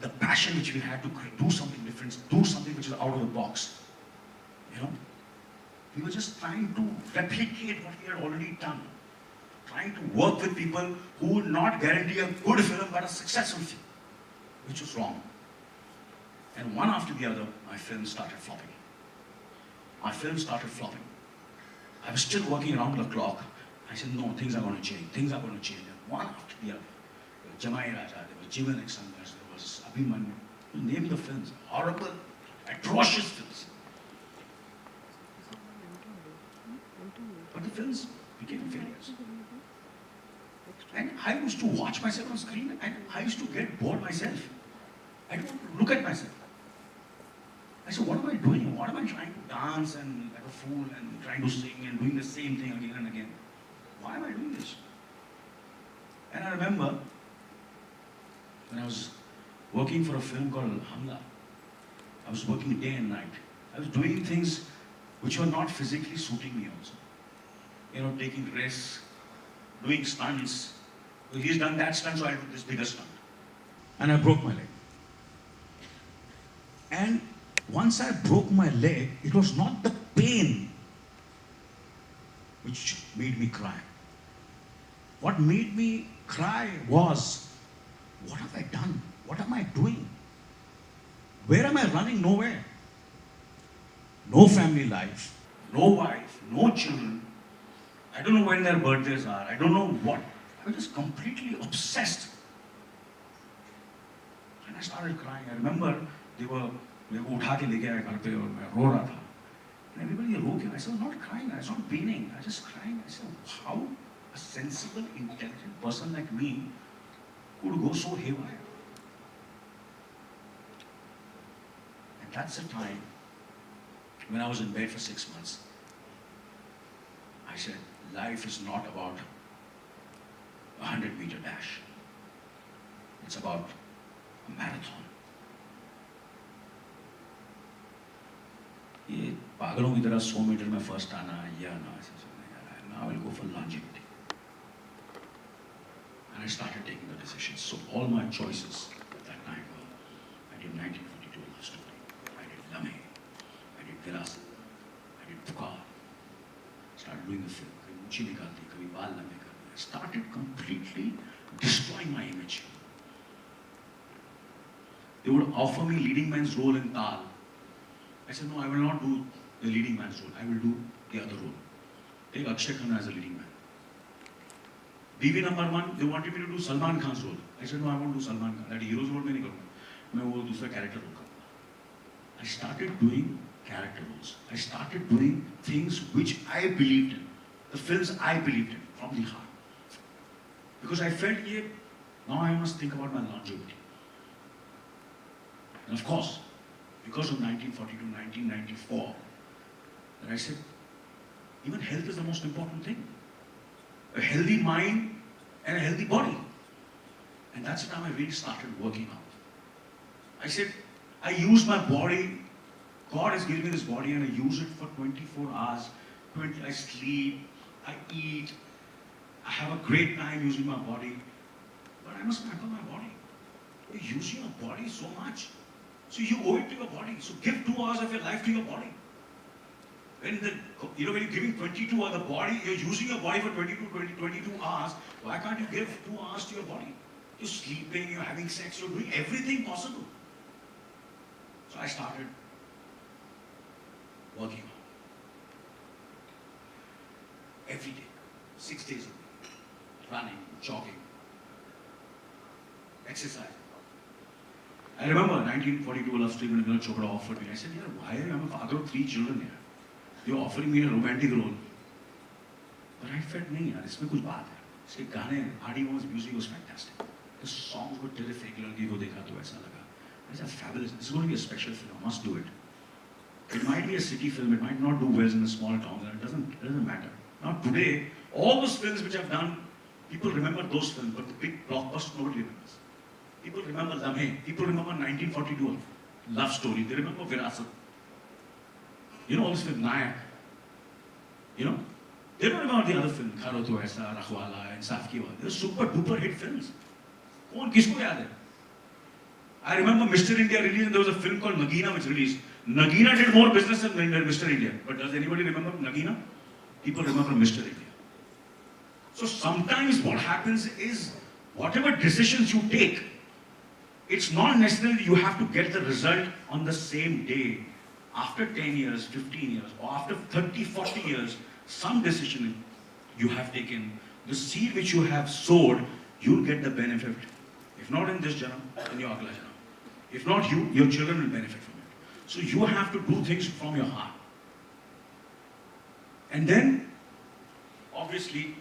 the passion which we had to do something different, do something which is out of the box. We were just trying to replicate what we had already done. Trying to work with people who would not guarantee a good film but a successful film, which was wrong. And one after the other, my films started flopping. My films started flopping. I was still working around the clock. I said, no, things are going to change. Things are going to change. And one after the other. There was Jamai Raja, there was Jivan Exangas, there was Abhimanyu. You name the films. Horrible, atrocious films. But the films became failures. And I used to watch myself on screen and I used to get bored myself. I don't want to look at myself. I said, what am I doing? What am I trying to dance and like a fool and trying to sing and doing the same thing again and again? Why am I doing this? And I remember when I was working for a film called Hamla, I was working day and night. I was doing things which were not physically suiting me also. Taking risks, doing stunts. So he's done that stunt, so I'll do this bigger stunt. And I broke my leg. And once I broke my leg, it was not the pain which made me cry. What made me cry was, what have I done? What am I doing? Where am I running? Nowhere. no family life, no wife, no children. I don't know when their birthdays are. I don't know what. I was just completely obsessed. And I started crying. I remember they were मेरे को उठा के लेके आए घर पे और मैं रो रहा था. And everybody रो क्यों? I said, I'm not crying. I was not paining. I was just crying. I said, how a sensible, intelligent person like me could go so haywire? And that's the time when I was in bed for 6 months. I said, life is not about a 100-meter dash. It's about a marathon. ये पागलों की तरह 100 metre में first आना या ना ऐसे नहीं यार. Now I will go for longevity. And I started taking the decisions. So all my choices that night were, I did 1942 love story. I did Lame. I did Virasat. I did Pukar. Started doing the film. कभी ऊंची निकालती, कभी बाल लंबे करती. I started completely destroying my image. They would offer me leading man's role in Tal. I said, no, I will not do the leading man's role. I will do the other role. Take Akshay Khanna as a leading man. DV number 1, they wanted me to do Salman Khan's role. I said, no, I won't do Salman Khan. That hero's role में नहीं करूँगा. मैं वो दूसरा character role करूँगा. I started doing character roles. I started doing things which I believed in. The films I believed in from the heart. Because I felt, now I must think about my longevity. And of course, because of 1942, 1994, that I said, even health is the most important thing. A healthy mind and a healthy body. And that's the time I really started working out. I said, I use my body. God has given me this body and I use it for 24 hours. I sleep, I eat, I have a great time using my body. But I must pamper my body. You're using your body so much. So you owe it to your body. So give 2 hours of your life to your body. When when you're giving 22 hours, the body, you're using your body for 22 hours. Why can't you give 2 hours to your body? You're sleeping, you're having sex, you're doing everything possible. So I started working out. Every day, 6 days a week. Running, jogging, exercise. I remember 1942 love story when Anil Kapoor offered me. I said, yeah, why? I'm a father of 3 children here. You're offering me a romantic role. But I felt, nahi yaar, isme kuch baat hai. Iske gaane, Hardy's music was fantastic. The songs were terrific. Ladki ko dekha to aisa laga. I said, fabulous. This is going to be a special film. I must do it. It might be a city film. It might not do well in a small town. It doesn't matter. Now today, all those films which I've done, people remember those films, but the big blockbuster nobody remembers. People remember Lame. People remember 1942 love story. They remember Virasat. You know all this film, Nayak. You know? They don't remember the other film, Kharo To Aisa, Rakhwala, Insaf Ki Baat. They're super duper hit films. Kaun kisko yaad hai? I remember Mr. India released and there was a film called Nagina which released. Nagina did more business than Mr. India. But does anybody remember Nagina? People remember Mr. India. So sometimes what happens is, whatever decisions you take, it's not necessarily you have to get the result on the same day. After 10 years, 15 years, or after 30, 40 years, some decision you have taken, the seed which you have sowed, you'll get the benefit. If not in this janam, in your agla janam. If not you, your children will benefit from it. So you have to do things from your heart. And then, obviously,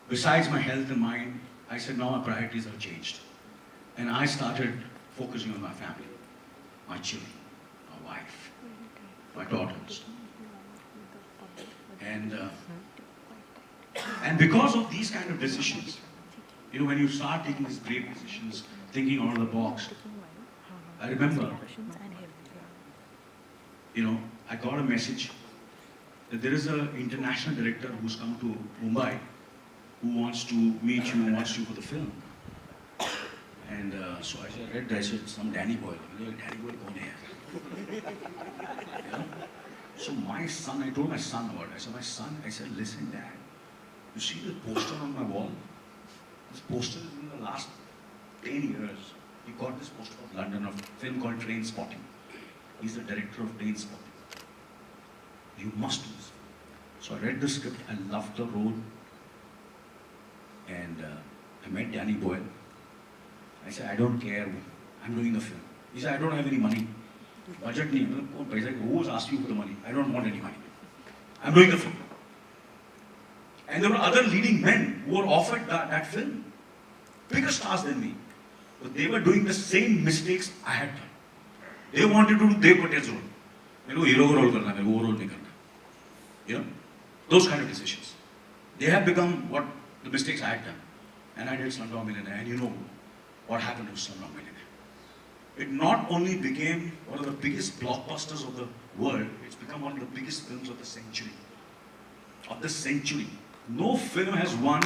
besides my health and mind, I said now my priorities have changed. And I started focusing on my family, my children, my wife, my daughters. And because of these kind of decisions, when you start taking these brave decisions, thinking out of the box, I remember, I got a message that there is an international director who's come to Mumbai who wants to meet you, who wants you for the film. And so I read that, I said, some Danny boy. Danny boy, kaun hai? So my son, I told my son about it. I said, listen, Dad, you see the poster on my wall? This poster is in the last 10 years. He got this poster from London of a film called Train Spotting. He's the director of Train Spotting. You must do this. So I read the script, I loved the role, and I met Danny Boyle. I said, I don't care, I'm doing the film. He said, I don't have any money. Budget nahi, who was asking for the money? I don't want any money. I'm doing the film. And there were other leading men who were offered that film. Bigger stars than me. But they were doing the same mistakes I had done. They wanted to do Dev Patel's role. मेरे को hero का role करना है, मेरे को वो role नहीं करना. You know, those kind of decisions. They have become what the mistakes I had done. And I did Slumdog Millionaire, and you know what happened to Slumdog Millionaire. It not only became one of the biggest blockbusters of the world, it's become one of the biggest films of the century. Of the century. No film has won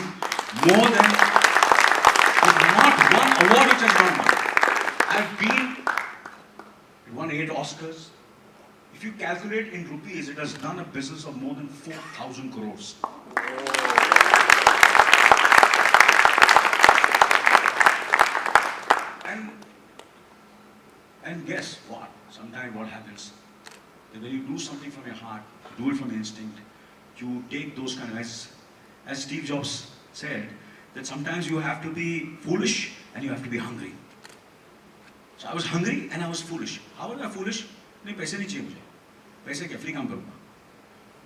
more than, not one award which has won. It won 8 Oscars. If you calculate in rupees, it has done a business of more than 4,000 crores. And guess what? Sometimes what happens, that when you do something from your heart, you do it from instinct, you take those kind of, as Steve Jobs said, that sometimes you have to be foolish and you have to be hungry. So I was hungry and I was foolish. How was I foolish? नहीं पैसे नहीं चाहिए मुझे. पैसे क्या free काम करूँगा.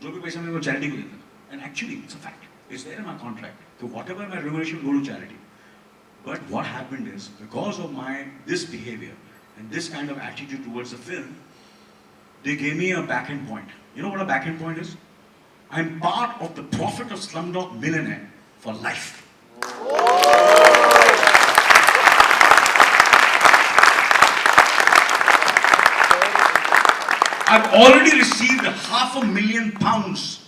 जो भी पैसा मेरे को charity को देता. And actually, it's a fact. It's there in my contract. So whatever my remuneration will go to charity. But what happened is, because of this behavior and this kind of attitude towards the film, they gave me a back-end point. You know what a back-end point is? I'm part of the profit of Slumdog Millionaire for life. I've already received £500,000.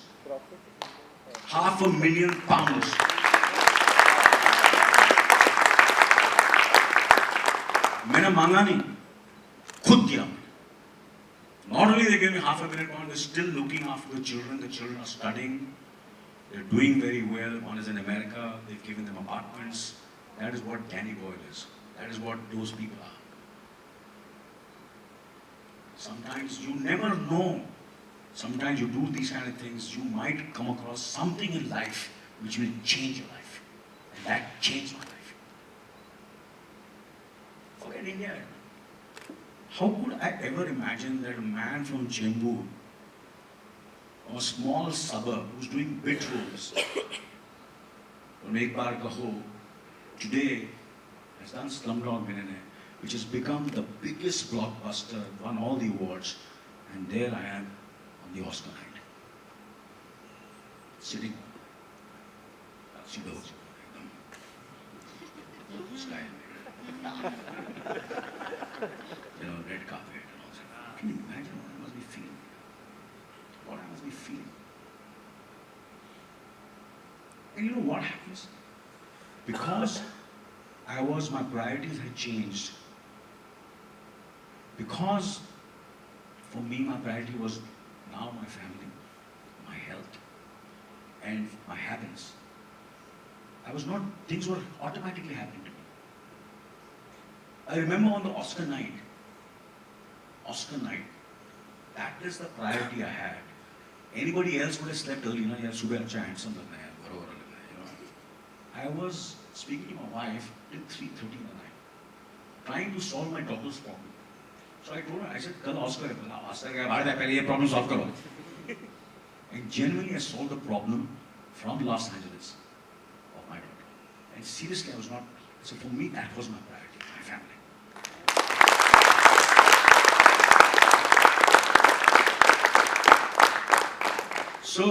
£500,000. मैंने मांगा नहीं, खुद दिया. Not only they gave me £500,000, they're still looking after the children. The children are studying. They're doing very well. One is in America. They've given them apartments. That is what Danny Boyle is. That is what those people are. Sometimes you never know. Sometimes you do these kind of things, you might come across something in life which will change your life. And that changed my life. Forget India. How could I ever imagine that a man from Chembur, or a small suburb who's doing bit roles, from Ek Baar Kaho, today has done Slumdog Millionaire, which has become the biggest blockbuster, won all the awards, and there I am on the Oscar night, sitting, sky, red carpet and all that. Can you imagine what I must be feeling? What I must be feeling? And you know what happens? Because my priorities had changed. Because for me, my priority was now my family, my health, and my happiness. Things were automatically happening to me. I remember on the Oscar night, that is the priority I had. Anybody else would have slept early, yaar, subah acha handsome lagna hai, barobar lagna hai, you know. I was speaking to my wife till 3:30 in the night, trying to solve my daughter's problem. So I told her, I said, kal Oscar hai, Oscar hai, baad mein pehle ye problem solve karo. And genuinely I solved the problem from Los Angeles of my daughter. And seriously, so for me that was my priority, my family. So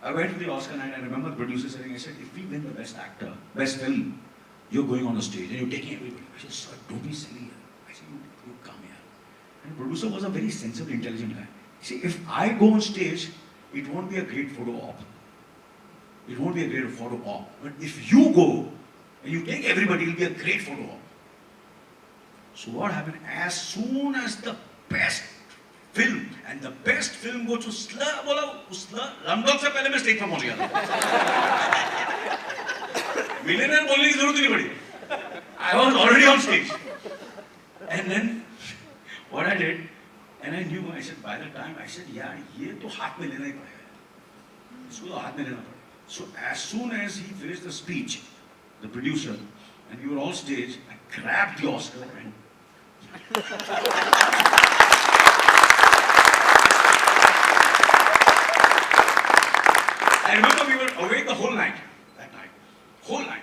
I went to the Oscar night. I remember the producer saying, I said, if we win the best actor, best film, you're going on the stage and you're taking everybody. I said, sir, don't be silly. I said, you come here. And the producer was a very sensible, intelligent guy. See, if I go on stage, it won't be a great photo op. It won't be a great photo op. But if you go and you take everybody, it'll be a great photo op. So what happened? As soon as the best film, and the best film goes to Slumdog से पहले मैं stage पर पहुंच गया था. Millionaire बोलने की जरूरत नहीं पड़ी. I was already on stage. And then what I did, And I knew, I said, by the time, I said, yeah, ये तो हाथ में लेना ही पड़ेगा. इसको तो हाथ में लेना पड़ेगा. So as soon as he finished the speech, the producer, and we were all stage, I grabbed the Oscar and I remember we were awake the whole night, that night, whole night.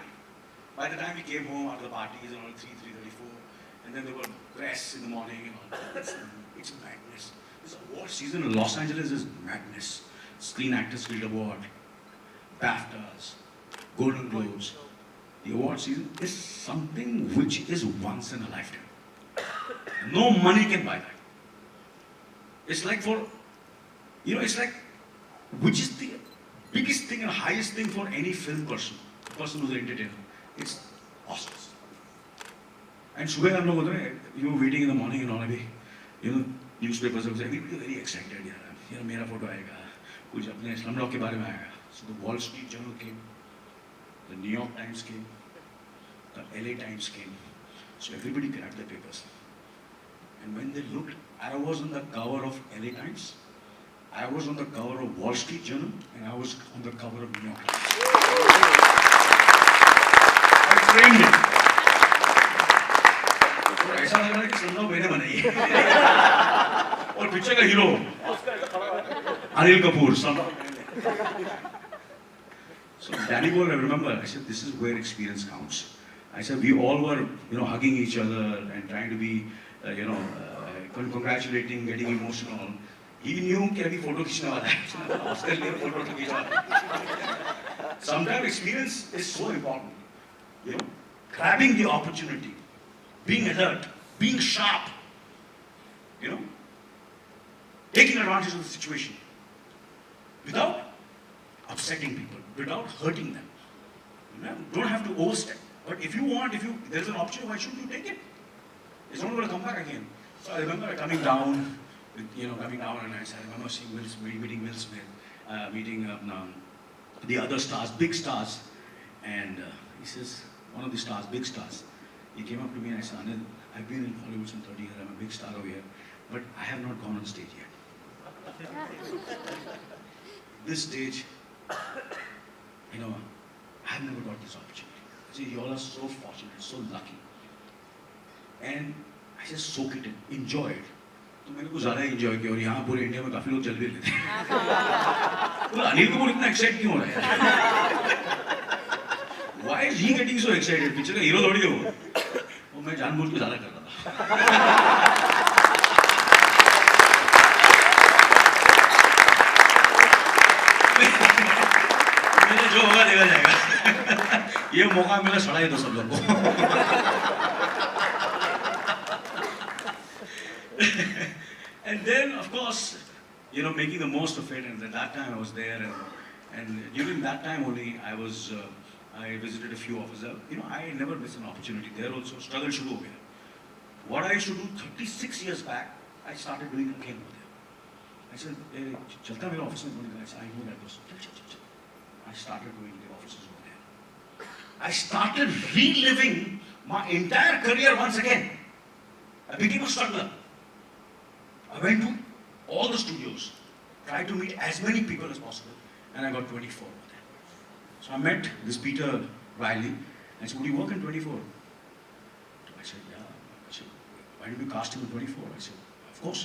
By the time we came home after the parties and all, 3:34, and then there were press in the morning and all. It's madness. This award season in Los Angeles is madness. Screen Actors Guild Award, BAFTAs, Golden Globes. The award season is something which is once in a lifetime. No money can buy that. It's like it's like, which is the biggest thing and highest thing for any film person who's an entertainer? It's Oscars. And सुबह हम लोग होते हैं, waiting in the morning and all, newspapers are saying, we're very excited, मेरा photo आएगा, कुछ अपने Slumdog के बारे में आएगा. So the Wall Street Journal came, the New York Times came, the LA Times came. So everybody grabbed their papers. And when they looked, I was on the cover of LA Times, I was on the cover of Wall Street Journal, and I was on the cover of New York Times. I framed it. तो ऐसा लग रहा है कि Slumdog मैंने बनाई है. और पिक्चर का hero Anil Kapoor, Slumdog. So Danny Boy, I remember, I said, this is where experience counts. I said, we all were, hugging each other and trying to be, congratulating, getting emotional. He knew कि अभी photo खींचने वाला है. Oscar लिए photo तो खींचा. Sometimes experience is so important. Grabbing the opportunity, being alert, being sharp, taking advantage of the situation without upsetting people, without hurting them. You don't have to overstep. But if there's an option, why shouldn't you take it? It's not going to come back again. So I remember coming down, and I remember meeting Will Smith, meeting the other stars, big stars, and he says, one of the stars, big stars, he came up to me and I said, Anil, I've been in Hollywood since 30 years, I'm a big star over here, but I have not gone on stage yet. This stage, I've never got this opportunity. See, you all are so fortunate, so lucky. And I just soak it in, enjoy it. तो मैंने कुछ ज़्यादा enjoy किया और यहाँ पूरे India में काफी लोग चल भी रहे थे. तो अनिल कपूर इतना excited क्यों हो रहा है? Why is he getting so excited? Picture का हीरो थोड़ी है वो. वो मैं जानबूझ के ज़्यादा कर रहा था. मैंने जो होगा देखा जाएगा. ये मौका मिला सड़ाई दो सब लोग को. And then, of course, making the most of it. And at that time I was there, and during that time only I visited a few offices. I never missed an opportunity there. Also, struggle shuru ho gaya. What I used to do 36 years back, I started doing again over there. I said, "Chalta mera office mein." I said, "I know that person." I started doing the offices over there. I started reliving my entire career once again. I became a struggler. I went to all the studios, tried to meet as many people as possible, and I got 24 over there. So I met this Peter Riley, and I said, "Would you work in 24? I said, "Yeah." I said, "Why did you cast him in 24? I said, "Of course."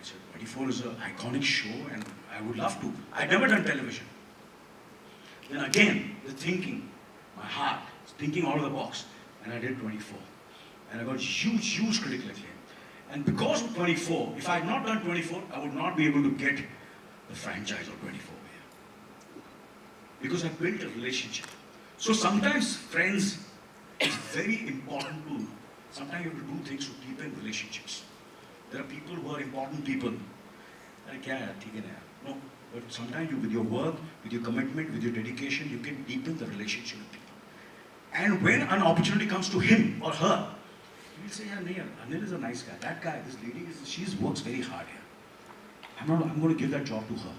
I said, 24 is an iconic show, and I would love to. I'd never done television. Then again, the thinking, my heart, thinking out of the box, and I did 24. And I got huge critical acclaim. And because of 24, if I had not done 24, I would not be able to get the franchise of 24 here. Because I built a relationship. So sometimes, friends, it's very important to, sometimes you have to do things to deepen relationships. There are people who are important people. No, but sometimes with your work, with your commitment, with your dedication, you can deepen the relationship with people. And when an opportunity comes to him or her, he will say, "Yeah, Anil is a nice guy. That guy, this lady, she works very hard here. I'm going to give that job to her."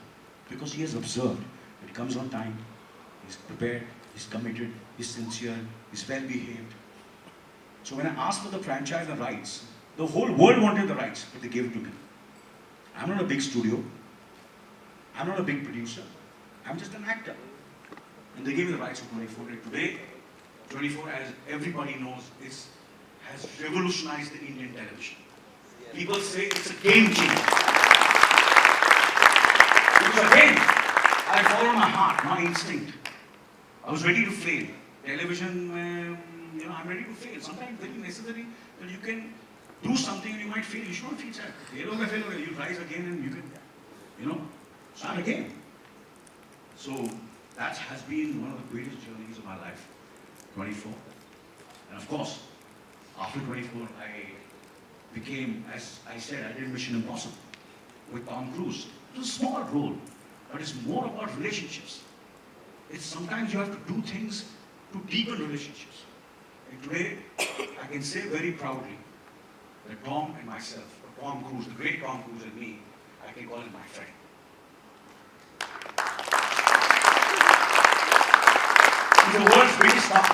Because he has observed that he comes on time, he's prepared, he's committed, he's sincere, he's well behaved. So when I asked for the franchise and rights, the whole world wanted the rights, but they gave it to me. I'm not a big studio. I'm not a big producer. I'm just an actor. And they gave me the rights of 24. And today, 24, as everybody knows, has revolutionized the Indian television. People say it's a game changer. Because again, I followed my heart, my instinct. I was ready to fail. Television, I'm ready to fail. Sometimes very necessary that you can do something and you might fail. You shouldn't feel sad. Fail. You rise again and you can, start again. So that has been one of the greatest journeys of my life. 24. And of course, after 24, I became, as I said, I did Mission Impossible with Tom Cruise. It was a small role, but it's more about relationships. It's sometimes you have to do things to deepen relationships. And today, I can say very proudly that Tom and myself, or Tom Cruise, the great Tom Cruise and me, I can call him my friend. He's the world's greatest star.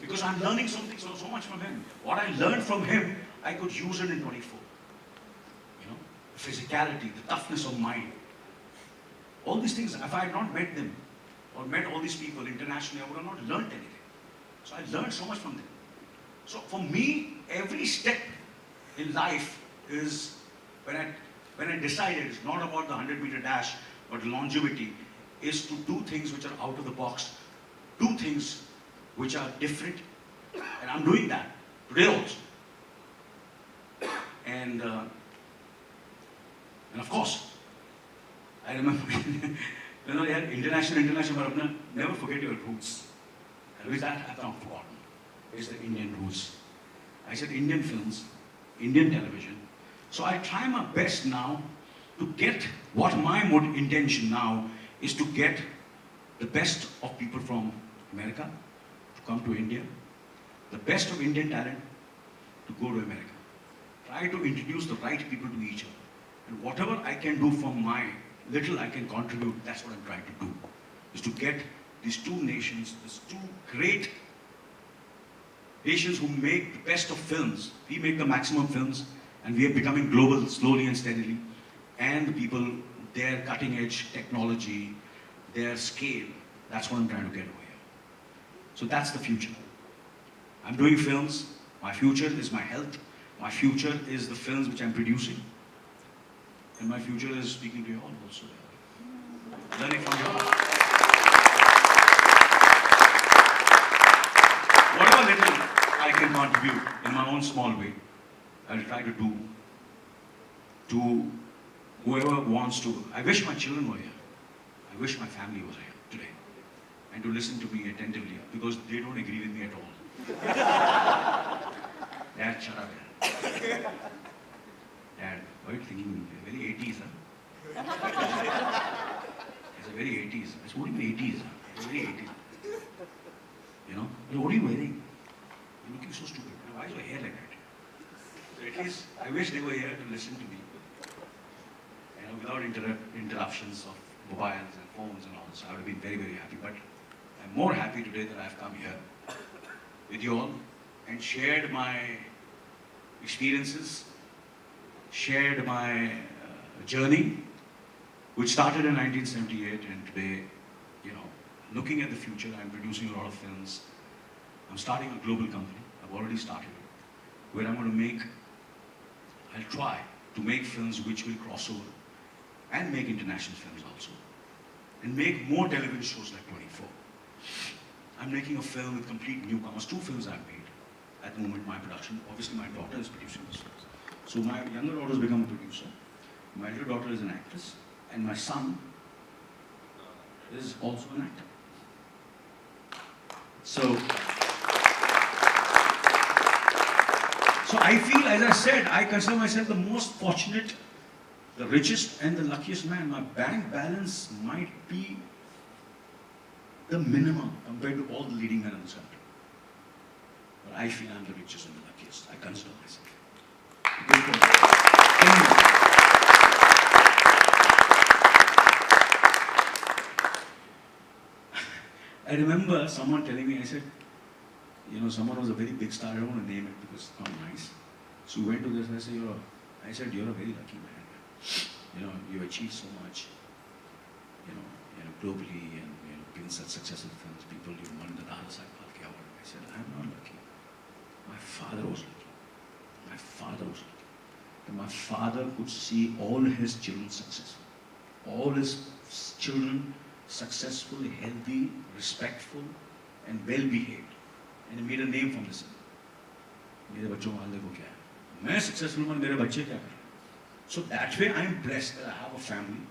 Because I'm learning something so much from him. What I learned from him, I could use it in 24. The physicality, the toughness of mind. All these things, if I had not met them, or met all these people internationally, I would have not learned anything. So I learned so much from them. So for me, every step in life is, when I decided it's not about the 100-meter dash, but longevity, is to do things which are out of the box, do things which are different, and I'm doing that today also. And of course, I remember, international, but never forget your roots. And with that, I've not forgotten. It's the Indian roots. I said Indian films, Indian television. So I try my best now to get what my intention now is to get the best of people from America to come to India, the best of Indian talent to go to America. Try to introduce the right people to each other. And whatever I can do from my little I can contribute, that's what I'm trying to do. Is to get these two nations, these two great nations who make the best of films. We make the maximum films and we are becoming global slowly and steadily. And the people, their cutting edge technology, their scale, that's what I'm trying to get over here. So that's the future. I'm doing films. My future is my health. My future is the films which I'm producing. And my future is speaking to you all also. Learning from you all. Whatever little I can contribute in my own small way, I'll try to do to whoever wants to. I wish my children were here. I wish my family was here today. And to listen to me attentively, because they don't agree with me at all. Dad, shut up. Dad, why are you thinking very 80s, huh? It's a very 80s. It's what do you mean 80s? Huh? It's very 80s. What are you wearing? You're looking so stupid. Why is your hair like that? So at least I wish they were here to listen to me. Without interruptions of mobiles and phones and all. So I would have been very, very happy. But I'm more happy today that I've come here with you all and shared my experiences, shared my journey, which started in 1978, and today, looking at the future, I'm producing a lot of films. I'm starting a global company. I've already started it, where I'm going to I'll try to make films which will cross over and make international films also, and make more television shows like 24. I'm making a film with complete newcomers, 2 films I've made at the moment, my production. Obviously my daughter is producing this film. So my younger daughter has become a producer, my little daughter is an actress, and my son is also an actor. So I feel, as I said, I consider myself the most fortunate, the richest and the luckiest man. My bank balance might be the minimum compared to all the leading men in this country. But I feel I'm the richest and the luckiest. I consider myself. I remember someone telling me, I said, someone was a very big star, I don't want to name it because it's not nice. So we went to this, I said, I said, you're a very lucky man. You know, you achieved so much, globally, and given such successful films. People, you won the Dada Saheb Phalke Award. I said, I'm not lucky. My father was lucky. My father was lucky. And my father could see all his children successful. All his children successful, healthy, respectful, and well behaved. And he made a name from this. मेरे बच्चों को हाल देखो क्या है. मैं successful हूँ, मेरे बच्चे क्या कर रहे हैं. So that way I am blessed that I have a family.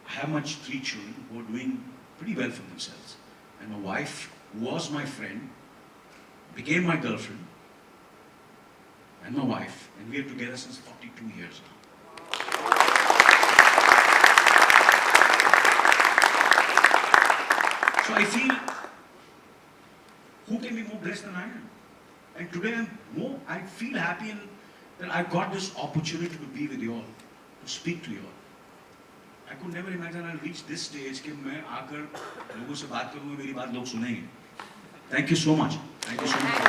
I have my 3 children who are doing pretty well for themselves. And my wife was my friend, became my girlfriend, and my wife, and we are together since 42 years now. So I feel, who can be more blessed than I am? And today I feel happy that I got this opportunity to be with you all, to speak to you all. I could never imagine I'll reach this stage कि मैं आकर लोगों से बात करूँगा, मेरी बात लोग सुनेंगे. Thank you so much. Thank you so much.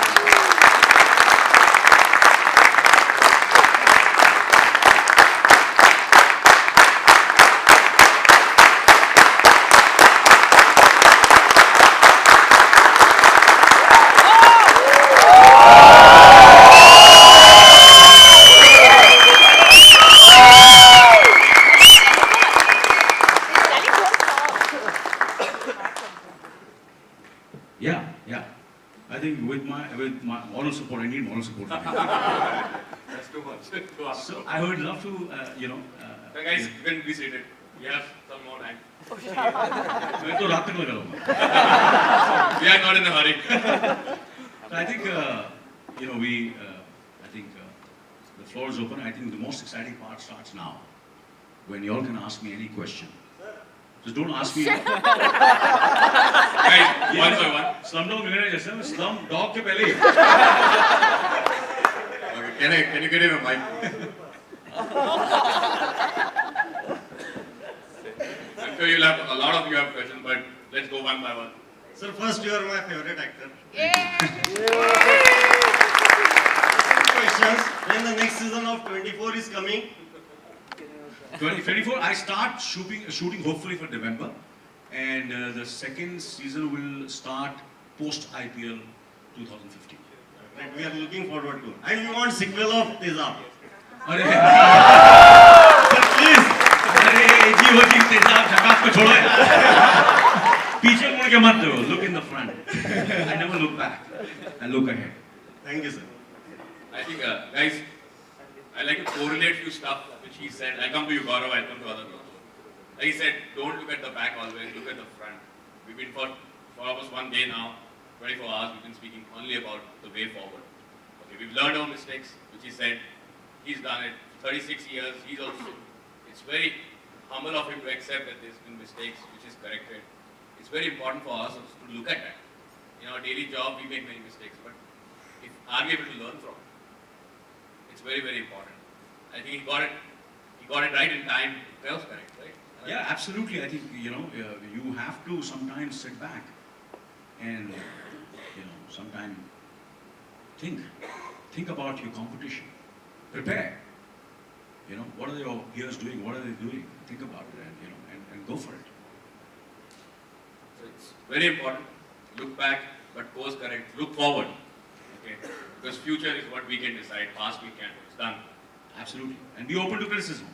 Yeah. I think with my moral support, I need moral support. That's too much. Go on. So I would love to, Guys, you can be seated. We have some more time. मैं तो रात तक लगा रहूँगा. We are not in a hurry. So I think, I think the floor is open. I think the most exciting part starts now, when you all can ask me any question. Just don't ask me. Guys, one by one. Slumdog Millionaire जैसे मैं slum dog के पहले ही. Okay, can you get him a mic? I'm sure you'll have a lot of you have questions, but let's go one by one. Sir, first you are my favorite actor. Questions. When the next season of 24 is coming? 2024, I start shooting hopefully for November, and the second season will start post IPL 2015. That we are looking forward to. And we want sequel of Tezab. अरे Sir, please. अरे जी वो जी तेजाब जगह को छोड़ो यार. पीछे मुड़ के मत दो. Look in the front. I never look back. I look ahead. Thank you, sir. I think, guys, I like to correlate few stuff which he said. I'll come to you, Gaurav. I'll come to other people. Like he said, don't look at the back always, look at the front. We've been for almost 1 day now, 24 hours, we've been speaking only about the way forward. Okay, we've learned our mistakes, which he said. He's done it. 36 years, he's also. It's very humble of him to accept that there's been mistakes, which is corrected. It's very important for us to look at that. In our daily job, we make many mistakes, but are we able to learn from it? It's very, very important. I think he got it right in time. That was correct, right? Yeah, absolutely. I think, you have to sometimes sit back and, sometimes think about your competition. Prepare. What are your peers doing? What are they doing? Think about it and go for it. So it's very important. Look back, but course correct. Look forward. Okay? Because future is what we can decide. Past we can't. It's done. Absolutely. And be open to criticism.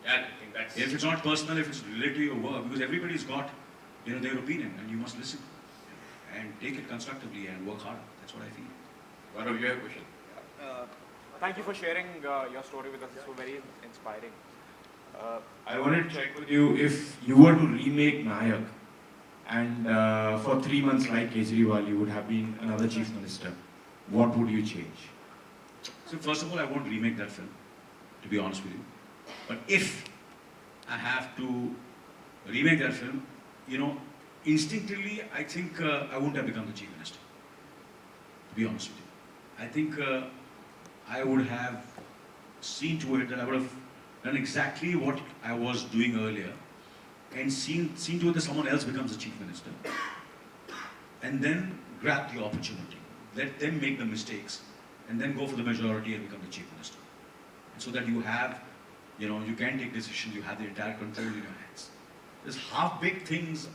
Yeah, I think that's... If it's not personal, if it's related to your work, because everybody's got, their opinion, and you must listen. And take it constructively and work hard. That's what I feel. Gaurav, you have a question? Thank you for sharing your story with us. It's so very inspiring. I wanted to check with you, if you were to remake Nayak and for 3 months like Kejriwal you would have been another chief minister, what would you change? So first of all, I won't remake that film, to be honest with you. But if I have to remake that film, instinctively I think I wouldn't have become the chief minister, to be honest with you. I think I would have seen to it that I would have done exactly what I was doing earlier and seen to it that someone else becomes the chief minister, and then grab the opportunity, let them make the mistakes, and then go for the majority and become the chief minister. And so that you have, you can take decisions, you have the entire control in your hands. This half-baked things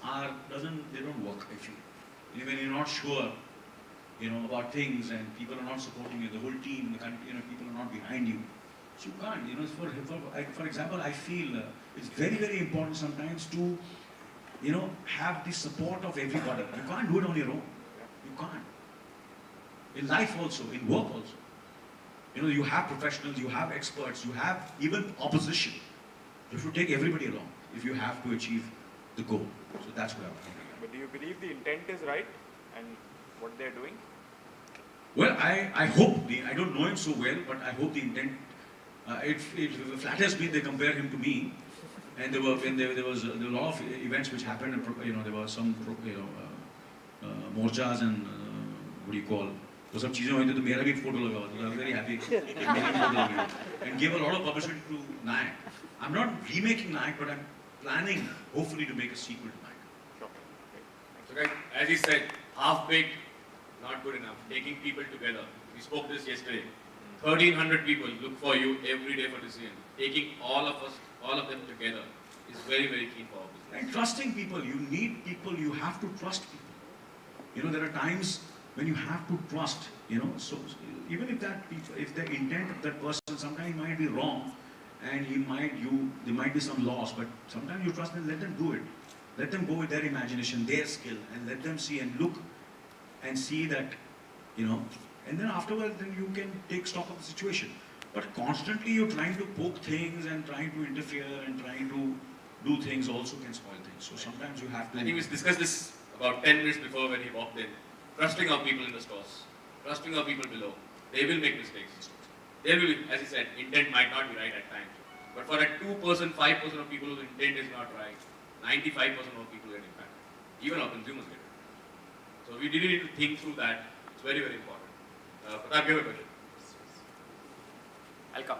they don't work, I feel. When you're not sure, about things and people are not supporting you, the whole team, the country, people are not behind you. So you can't, for example, I feel it's very, very important sometimes to, have the support of everybody. You can't do it on your own. You can't. In life also, in work also. You have professionals, you have experts, you have even opposition. You should take everybody along if you have to achieve the goal. So that's what I'm thinking. But do you believe the intent is right and what they're doing? Well, I hope, I don't know him so well, but I hope the intent, it flatters me they compare him to me. And there were a lot of events which happened, and there were some, morchas and, what do you call, वो सब चीजें हुई थी तो मेरा भी photo लगा हुआ था. I was very happy. And gave a lot of publicity to Nayak. I'm not remaking Nayak, but I'm planning, hopefully, to make a sequel to Nayak. Sure. So guys, as he said, half-baked, not good enough. Taking people together. We spoke this yesterday. 1,300 people look for you every day for decision. Taking all of them together is very, very key for our business. And trusting people. You need people. You have to trust people. There are times when you have to trust. So even if if the intent of that person sometimes might be wrong, and there might be some loss, but sometimes you trust them. Let them do it. Let them go with their imagination, their skill, and let them see and look and see that, and then afterwards, then you can take stock of the situation. But constantly you're trying to poke things and trying to interfere and trying to do things also can spoil things. So sometimes you have to. I think we discussed this about 10 minutes before when he walked in. Trusting our people in the stores, trusting our people below. They will make mistakes. There will be, as he said, intent might not be right at times. But for that 2%, 5% of people whose intent is not right, 95% of people get impacted. Even our consumers get it. So we really need to think through that. It's very, very important. Pratap, you have a question. I'll come.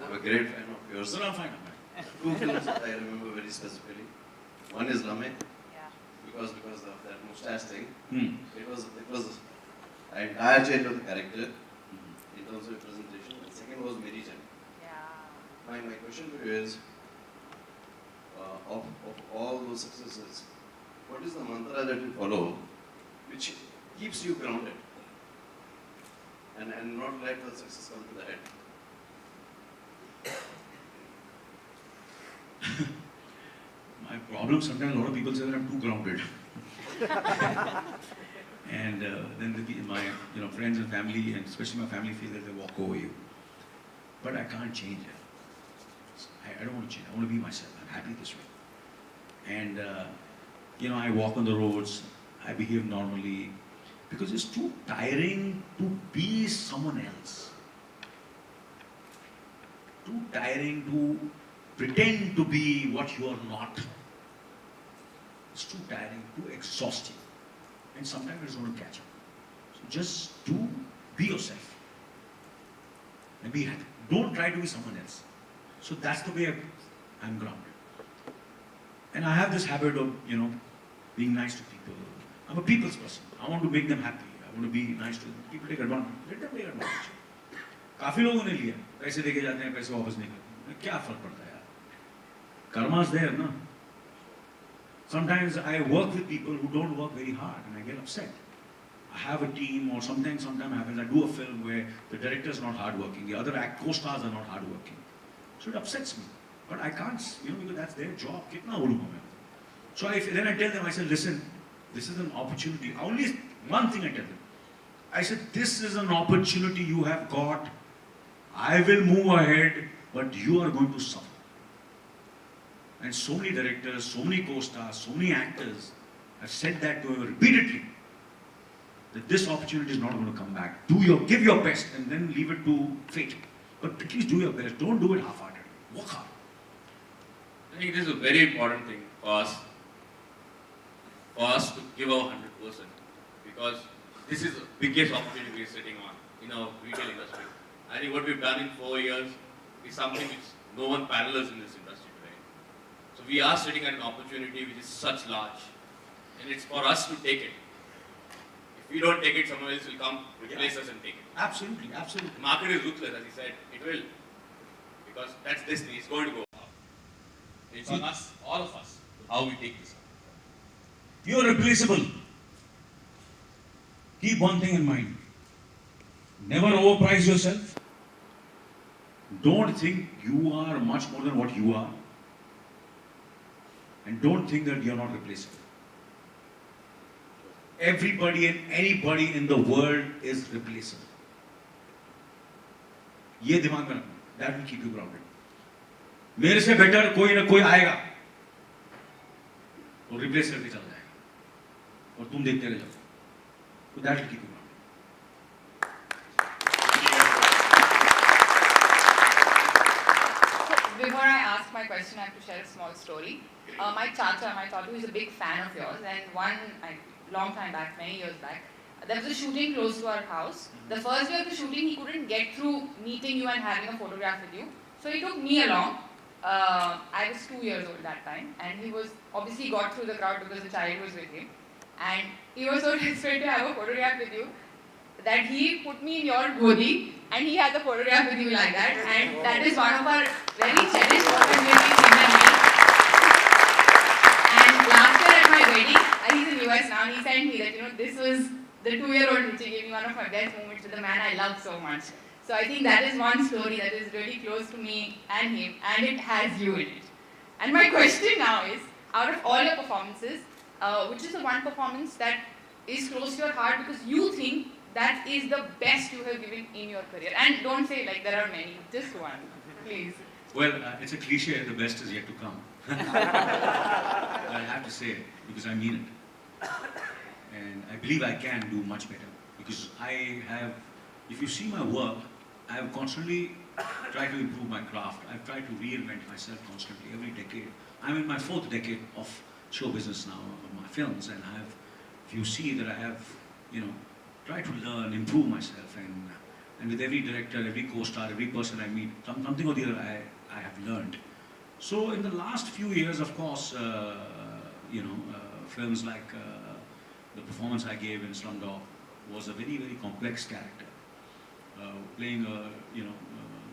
I'm a great fan of yours. No, I'm fine. I'm fine. Two films that I remember very specifically. One is Rame, Yeah. because of that mustache thing. Hmm. It was an entire change of the character in terms of representation. And second was Mirijan. Yeah. My question to you is, of all those successes, what is the mantra that you follow which keeps you grounded and not let the success come to the head? My problem sometimes a lot of people say that I'm too grounded. And then my friends and family, and especially my family, feel that they walk over you. But I can't change it. I don't want to change. I want to be myself. I'm happy this way. And I walk on the roads. I behave normally because it's too tiring to be someone else. Too tiring to pretend to be what you are not. It's too tiring, too exhausting. And sometimes it's going to catch up. So just be yourself. And be happy. Don't try to be someone else. So that's the way I'm grounded. And I have this habit of, being nice to people. I'm a people's person. I want to make them happy. I want to be nice to them. People take advantage. Let them take advantage. काफी लोगों ने लिया पैसे देके जाते हैं पैसे वापस नहीं करते क्या फर्क पड़ता है यार karma is there ना sometimes I work with people who don't work very hard and I get upset. I have a team or sometimes happens I do a film where the director is not hardworking, the other co-stars are not hardworking, so it upsets me, but I can't, because that's their job. कितना बोलूँगा मैं? So then I tell them, I said, listen, this is an opportunity. Only one thing I tell them. I said, this is an opportunity you have got. I will move ahead, but you are going to suffer. And so many directors, so many co-stars, so many actors have said that to me repeatedly, that this opportunity is not going to come back. Give your best and then leave it to fate. But at least do your best. Don't do it half-heartedly. Work hard. I think this is a very important thing for us to give our 100%, because this is the biggest opportunity we are sitting on in our retail industry. I think what we've done in 4 years is something which no one parallels in this industry today. So we are sitting at an opportunity which is such large, and it's for us to take it. If we don't take it, someone else will come, replace us and take it. Absolutely, absolutely. The market is ruthless, as he said. It will. Because that's destiny. It's going to go up. It's on us, all of us, how we take this up. You are replaceable. Keep one thing in mind. Never overprice yourself. Don't think you are much more than what you are. And don't think that you are not replaceable. Everybody and anybody in the world is replaceable. ये दिमाग में रखना. That will keep you grounded. मेरे से better कोई ना कोई आएगा और रिप्लेस करके चला जाएगा और तुम देखते रह जाओ. So that will keep you grounded. So before I ask my question, I have to share a small story. My Tatu is a big fan of yours, and long time back, many years back, there was a shooting close to our house. The first day of the shooting, he couldn't get through meeting you and having a photograph with you. So he took me along. I was 2 years old that time, and he was obviously got through the crowd because the child was with him. And he was so desperate to have a photograph with you that he put me in your godi and he had the photograph with you like that. And that is one of our very cherished photos with him and me. And last year at my wedding, he's in US now, he sent me that, this was the 2-year-old which gave me one of my best moments with the man I love so much. So I think that is one story that is really close to me and him, and it has you in it. And my question now is, out of all your performances, which is the one performance that is close to your heart because you think that is the best you have given in your career? And don't say like there are many, just one, please. Well, it's a cliche, the best is yet to come. I have to say it because I mean it. And I believe I can do much better because if you see my work, I have constantly tried to improve my craft. I've tried to reinvent myself constantly every decade. I'm in my 4th decade of show business now, of my films, and if you see that I have, tried to learn, improve myself, and with every director, every co-star, every person I meet, something or the other I have learned. So in the last few years, of course, films like the performance I gave in Slumdog was a very, very complex character. Playing a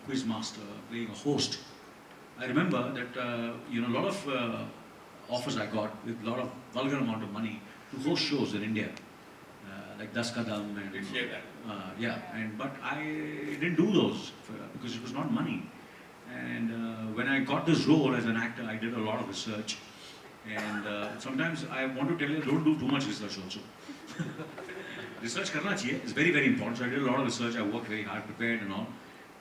quiz master, playing a host. I remember that a lot of offers I got with a lot of vulgar amount of money to host shows in India, like Das Ka Dam and but I didn't do those because it was not money. And when I got this role as an actor, I did a lot of research. And sometimes I want to tell you, don't do too much research also. Research karna chahiye. It's very, very important. So I did a lot of research. I worked very hard, prepared and all.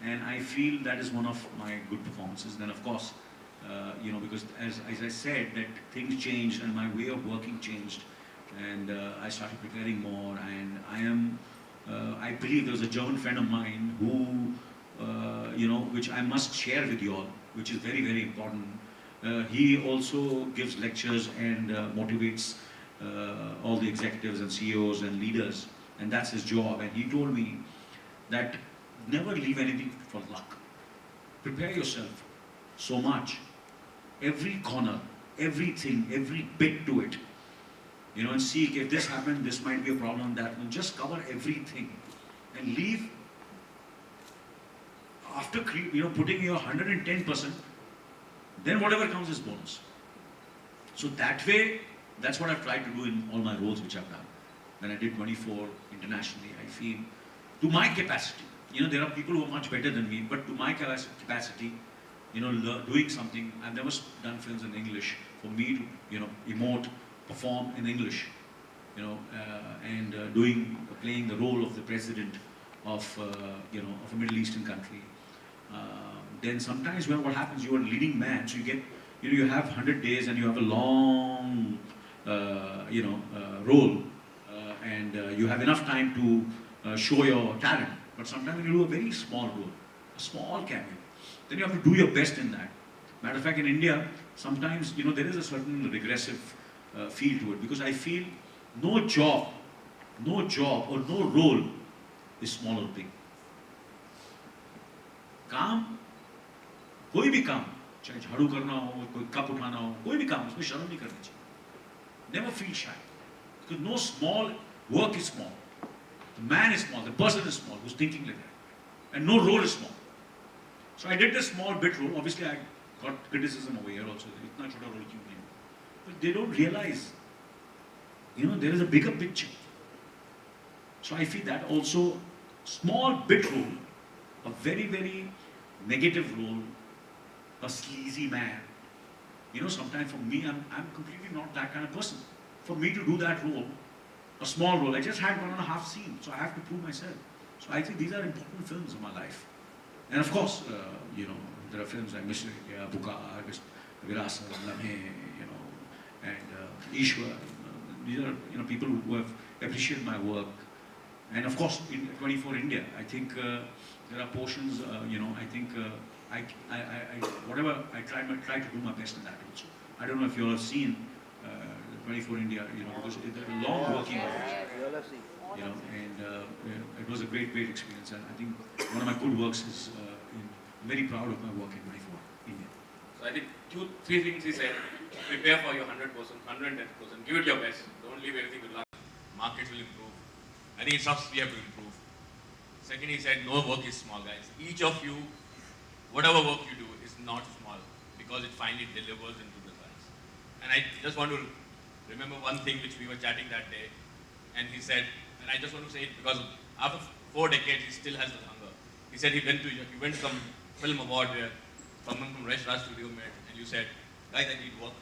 And I feel that is one of my good performances. Then of course, because as I said, that things changed and my way of working changed. And I started preparing more. And I believe there was a German friend of mine who, which I must share with you all, which is very, very important. He also gives lectures and motivates all the executives and CEOs and leaders, and that's his job. And he told me that never leave anything for luck. Prepare yourself so much, every corner, everything, every bit to it. And see if this happened, this might be a problem, that one. Just cover everything and leave after putting your 110%. Then whatever comes is bonus. So that way, that's what I've tried to do in all my roles which I've done. When I did 24 internationally, I feel, to my capacity, there are people who are much better than me, but to my capacity, doing something, I've never done films in English. For me to, emote, perform in English, and playing the role of the president of, of a Middle Eastern country. Then sometimes what happens, you are a leading man, so you get, you have 100 days and you have a long, role, and you have enough time to show your talent. But sometimes when you do a very small role, a small cameo, then you have to do your best in that. Matter of fact, in India, sometimes, there is a certain regressive feel to it, because I feel no job or no role is small or big. काम, कोई भी काम, चाहे झाड़ू करना हो, कोई cup उठाना हो, कोई भी काम, उसमें शर्म नहीं करनी चाहिए. Never feel shy, because no small work is small, the man is small, the person is small who's thinking like that. And no role is small. So I did this small bit role. Obviously, I got criticism over here also. Itna chota role kyun kiya? But they don't realize, there is a bigger picture. So I feel that also small bit role, a very, very negative role, a sleazy man. Sometimes for me, I'm completely not that kind of person. For me to do that role, a small role, I just had 1.5 scenes, so I have to prove myself. So I think these are important films in my life. And of course, there are films like Mishra, Bukar, Virasa, Lamhe, and Ishwar. These are people who have appreciated my work. And of course, in 24 India, I think there are portions, I think whatever, I try to do my best in that also. I don't know if you all have seen 24 India, because it's a long working hours, and it was a great, great experience. And I think one of my good works is, I'm very proud of my work in 24 India. So I think three things he said: prepare for your 100%, 110%, give it your best. Don't leave everything to luck. Markets will improve. I think it's us we have to improve. Second, he said, no work is small, guys. Each of you, whatever work you do, is not small because it finally delivers into results. And I just want to remember one thing which we were chatting that day, and he said, and I just want to say it because after 4 decades, he still has the hunger. He said he went to some film award where someone from Raj Studio met, and you said, guys, I need work.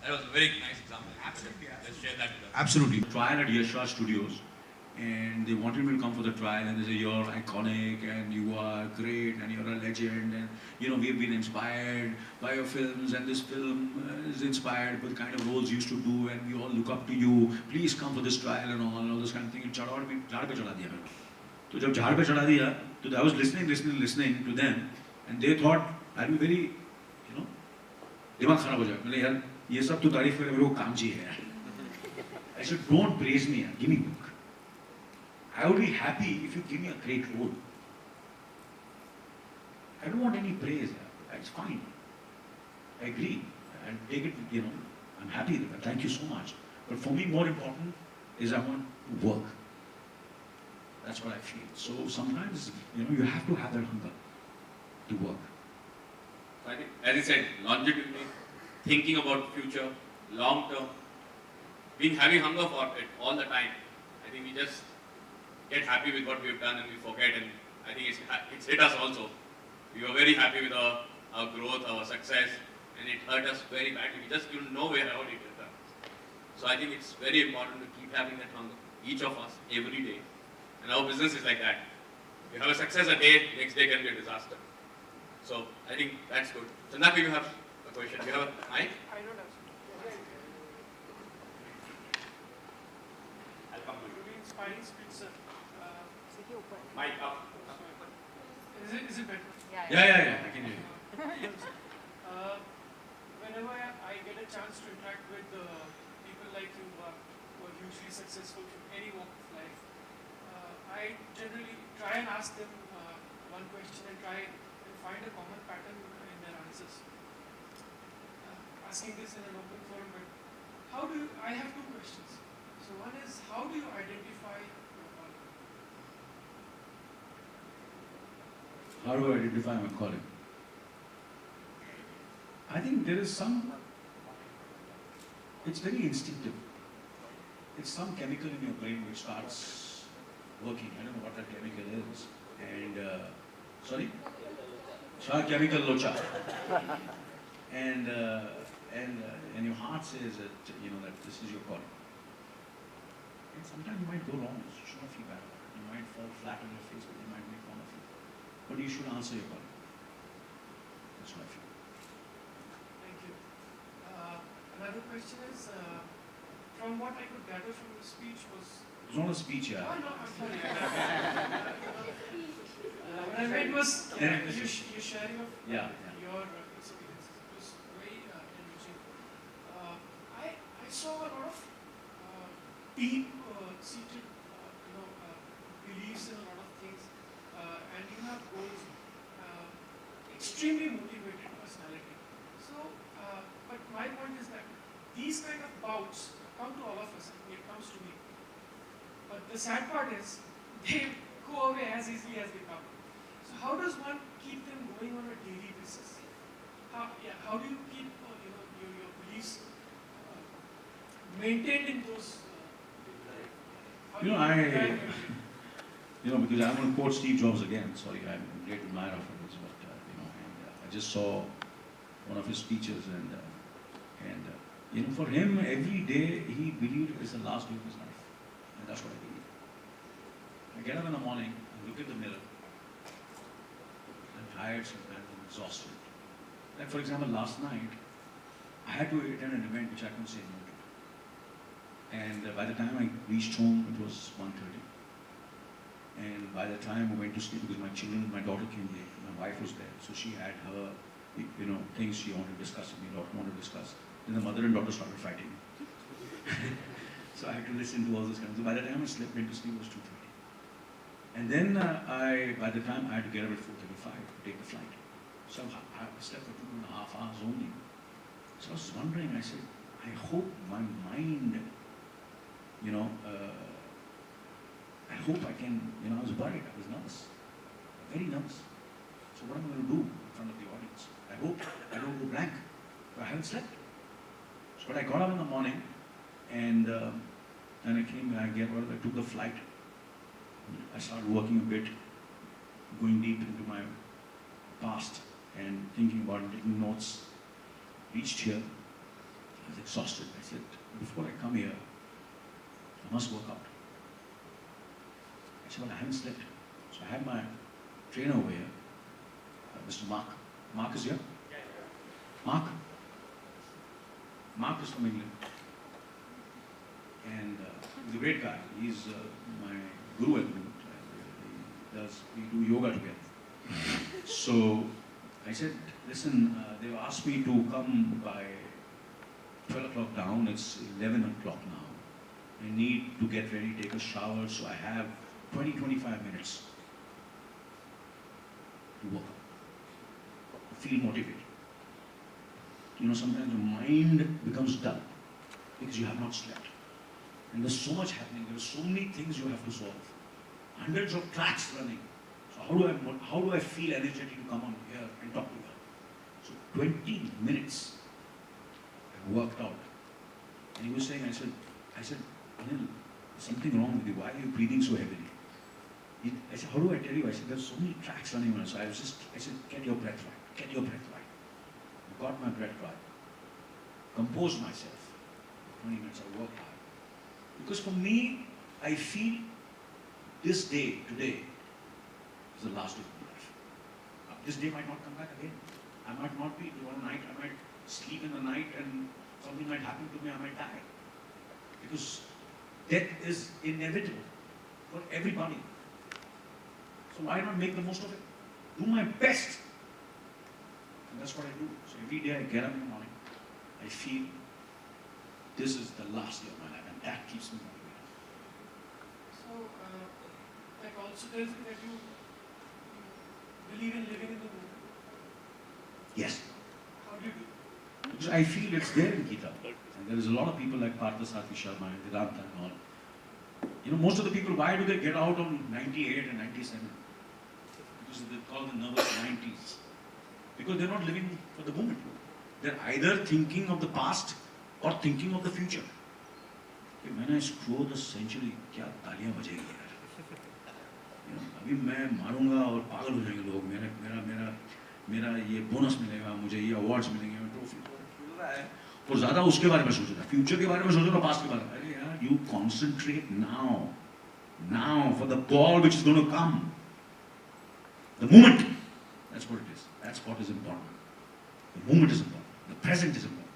That was a very nice example. Absolutely. Let's share that with us. Absolutely. Trial at Yash Studios, and they wanted me to come for the trial, and they said, you're iconic, and you are great, and you're a legend, and we've been inspired by your films, and this film is inspired by the kind of roles you used to do, and we all look up to you. Please come for this trial and all this kind of thing. झाड़ पे चढ़ा दिया मेरे को. तो जब झाड़ पे चढ़ा दिया, तो I was listening to them, and they thought I'll be very, दिमाग खराब हो जाएगा. मैंने यार ये सब तो तारीफ करे मेरे को काम चाहिए यार. I said, don't praise me, give me work. I would be happy if you give me a great role. I don't want any praise. It's fine. I agree. I'll take it, I'm happy with it. Thank you so much. But for me, more important is I want to work. That's what I feel. So sometimes, you have to have that hunger to work. I think, as he said, longevity, thinking about future, long term, having hunger for it all the time. I think we just get happy with what we've done and we forget, and I think it's hit us also. We were very happy with our growth, our success, and it hurt us very badly. We just didn't know where how it hit us. So I think it's very important to keep having that hunger, each of us, every day. And our business is like that. You have a success a day, next day can be a disaster. So I think that's good. So now we have a question. Do you have a mic? I don't have. I'll come to you. Really inspiring speech, sir. Mic up. Is it better? Yeah, I can hear you. Whenever I get a chance to interact with people like you who are hugely successful from any walk of life, I generally try and ask them one question and try and find a common pattern in their answers. Asking this in an open forum, but I have 2 questions. So one is, how do you identify your calling? How do I identify my calling? I think there is it's very instinctive. It's some chemical in your brain which starts working. I don't know what that chemical is. And, sorry? Chemical locha. And your heart says that, that this is your calling. And sometimes you might go wrong, you should not feel bad about it. You might fall flat on your face, but you might make fun of you. But you should answer your calling. That's what I feel. Thank you. Another question is, from what I could gather from your speech was... It was not a speech, yeah. Oh, no, I'm sorry. What I meant was your sharing of Yeah. your experiences. It was very enriching. I saw a lot of deep-seated, beliefs in a lot of things, and you have goals. Extremely motivated personality. So, but my point is that these kind of bouts come to all of us. It comes to me. But the sad part is, they go away as easily as they come. So how does one keep them going on a daily basis? How do you keep your beliefs maintained in those? How do You know, drive I, them? because I'm going to quote Steve Jobs again. Sorry, I'm a great admirer of his, but I just saw one of his speeches, and for him, every day he believed it's the last day of his life, and that's what I believe. I get up in the morning and look at the mirror. I'm tired sometimes, I'm exhausted. Like for example, last night I had to attend an event which I couldn't say no to, and by the time I reached home, it was 1:30. And by the time I went to sleep, because my daughter came late, my wife was there, so she had her, things she wanted to discuss with me, daughter wanted to discuss. Then the mother and daughter started fighting. So I had to listen to all this kind of. So by the time I went to sleep, it was 2:30. And then by the time I had to get up at 4:35 to take the flight. So I slept for 2.5 hours only. So I was wondering, I said, I hope my mind, I hope I can, I was worried, I was nervous, very nervous. So what am I going to do in front of the audience? I hope I don't go blank. I haven't slept. So but I got up in the morning and I took the flight. I started working a bit, going deep into my past and thinking about it, taking notes. Reached here, I was exhausted. I said, before I come here, I must work out. I said, well, I haven't slept. So I had my trainer over here, Mr. Mark. Mark is here? Mark? Mark is from England. And he's a great guy. He's my guru at the moment. We do yoga together. So I said, listen, they've asked me to come by 12 o'clock down. It's 11 o'clock now. I need to get ready, take a shower, so I have 20-25 minutes to work out, to feel motivated. Sometimes the mind becomes dull because you have not slept. And there's so much happening, there are so many things you have to solve. Hundreds of tracks running. So how do I feel energetic to come on here and talk to you? So 20 minutes I worked out. And he was saying, I said, Anil, something wrong with you. Why are you breathing so heavily? I said, how do I tell you? I said, there's so many tracks running on. So I said, get your breath right. Get your breath right. I got my breath right. Composed myself. 20 minutes I worked hard. Because for me, I feel this day, today, is the last day of my life. This day might not come back again. I might not be one night, I might sleep in the night and something might happen to me, I might die. Because death is inevitable for everybody. So why not make the most of it? Do my best. And that's what I do. So every day I get up in the morning, I feel this is the last day of my life, and that keeps me motivated. So, that also tells me that you believe in living in the moment. Yes. How do you do that? Because I feel it's there in Gita. And there is a lot of people like Parthasarathy Sharma and Vedanta and all. Most of the people, why do they get out on 98 and 97? Because they call the nervous 90s. Because they're not living for the moment. They're either thinking of the past or thinking of the future. When I scroll the century, क्या तालियां बजेगी यार? अभी मैं मारूंगा और पागल हो जाएंगे लोग. मेरा ये बोनस मिलेगा, मुझे ये अवार्ड्स मिलेंगे, ट्रॉफी मिल रहा है. और ज़्यादा उसके बारे में सोच रहा है, फ्यूचर के बारे में सोच रहा है, पास्ट के बारे में. अरे यार, you concentrate now for the ball which is going to come. The moment. That's what it is. That's what is important. The moment is important. The present is important.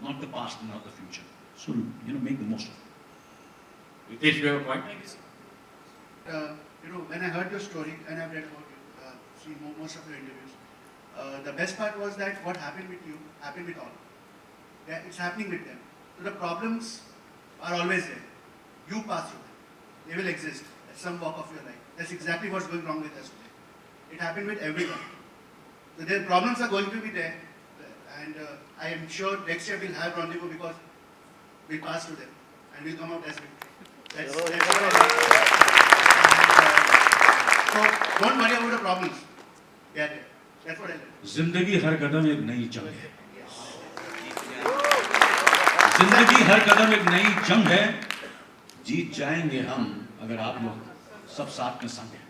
Not the past and not the future. So, make the most of it. Ritesh, you have a point? Thank you, sir. When I heard your story, and I've read about you, seen most of your interviews, the best part was that what happened with you happened with all. Yeah, it's happening with them. So the problems are always there. You pass through them. They will exist at some walk of your life. That's exactly what's going wrong with us today. It happened with everyone. So their problems are going to be there, and I am sure next year we'll have rendezvous because we'll pass through them and we'll come out as victor. That's what I like. So don't worry about the problems. They are there. That's what I like. जिंदगी हर कदम एक नई जंग है. जिंदगी हर कदम एक नई जंग है. जीत जाएंगे हम अगर आप लोग सब साथ में संग हैं.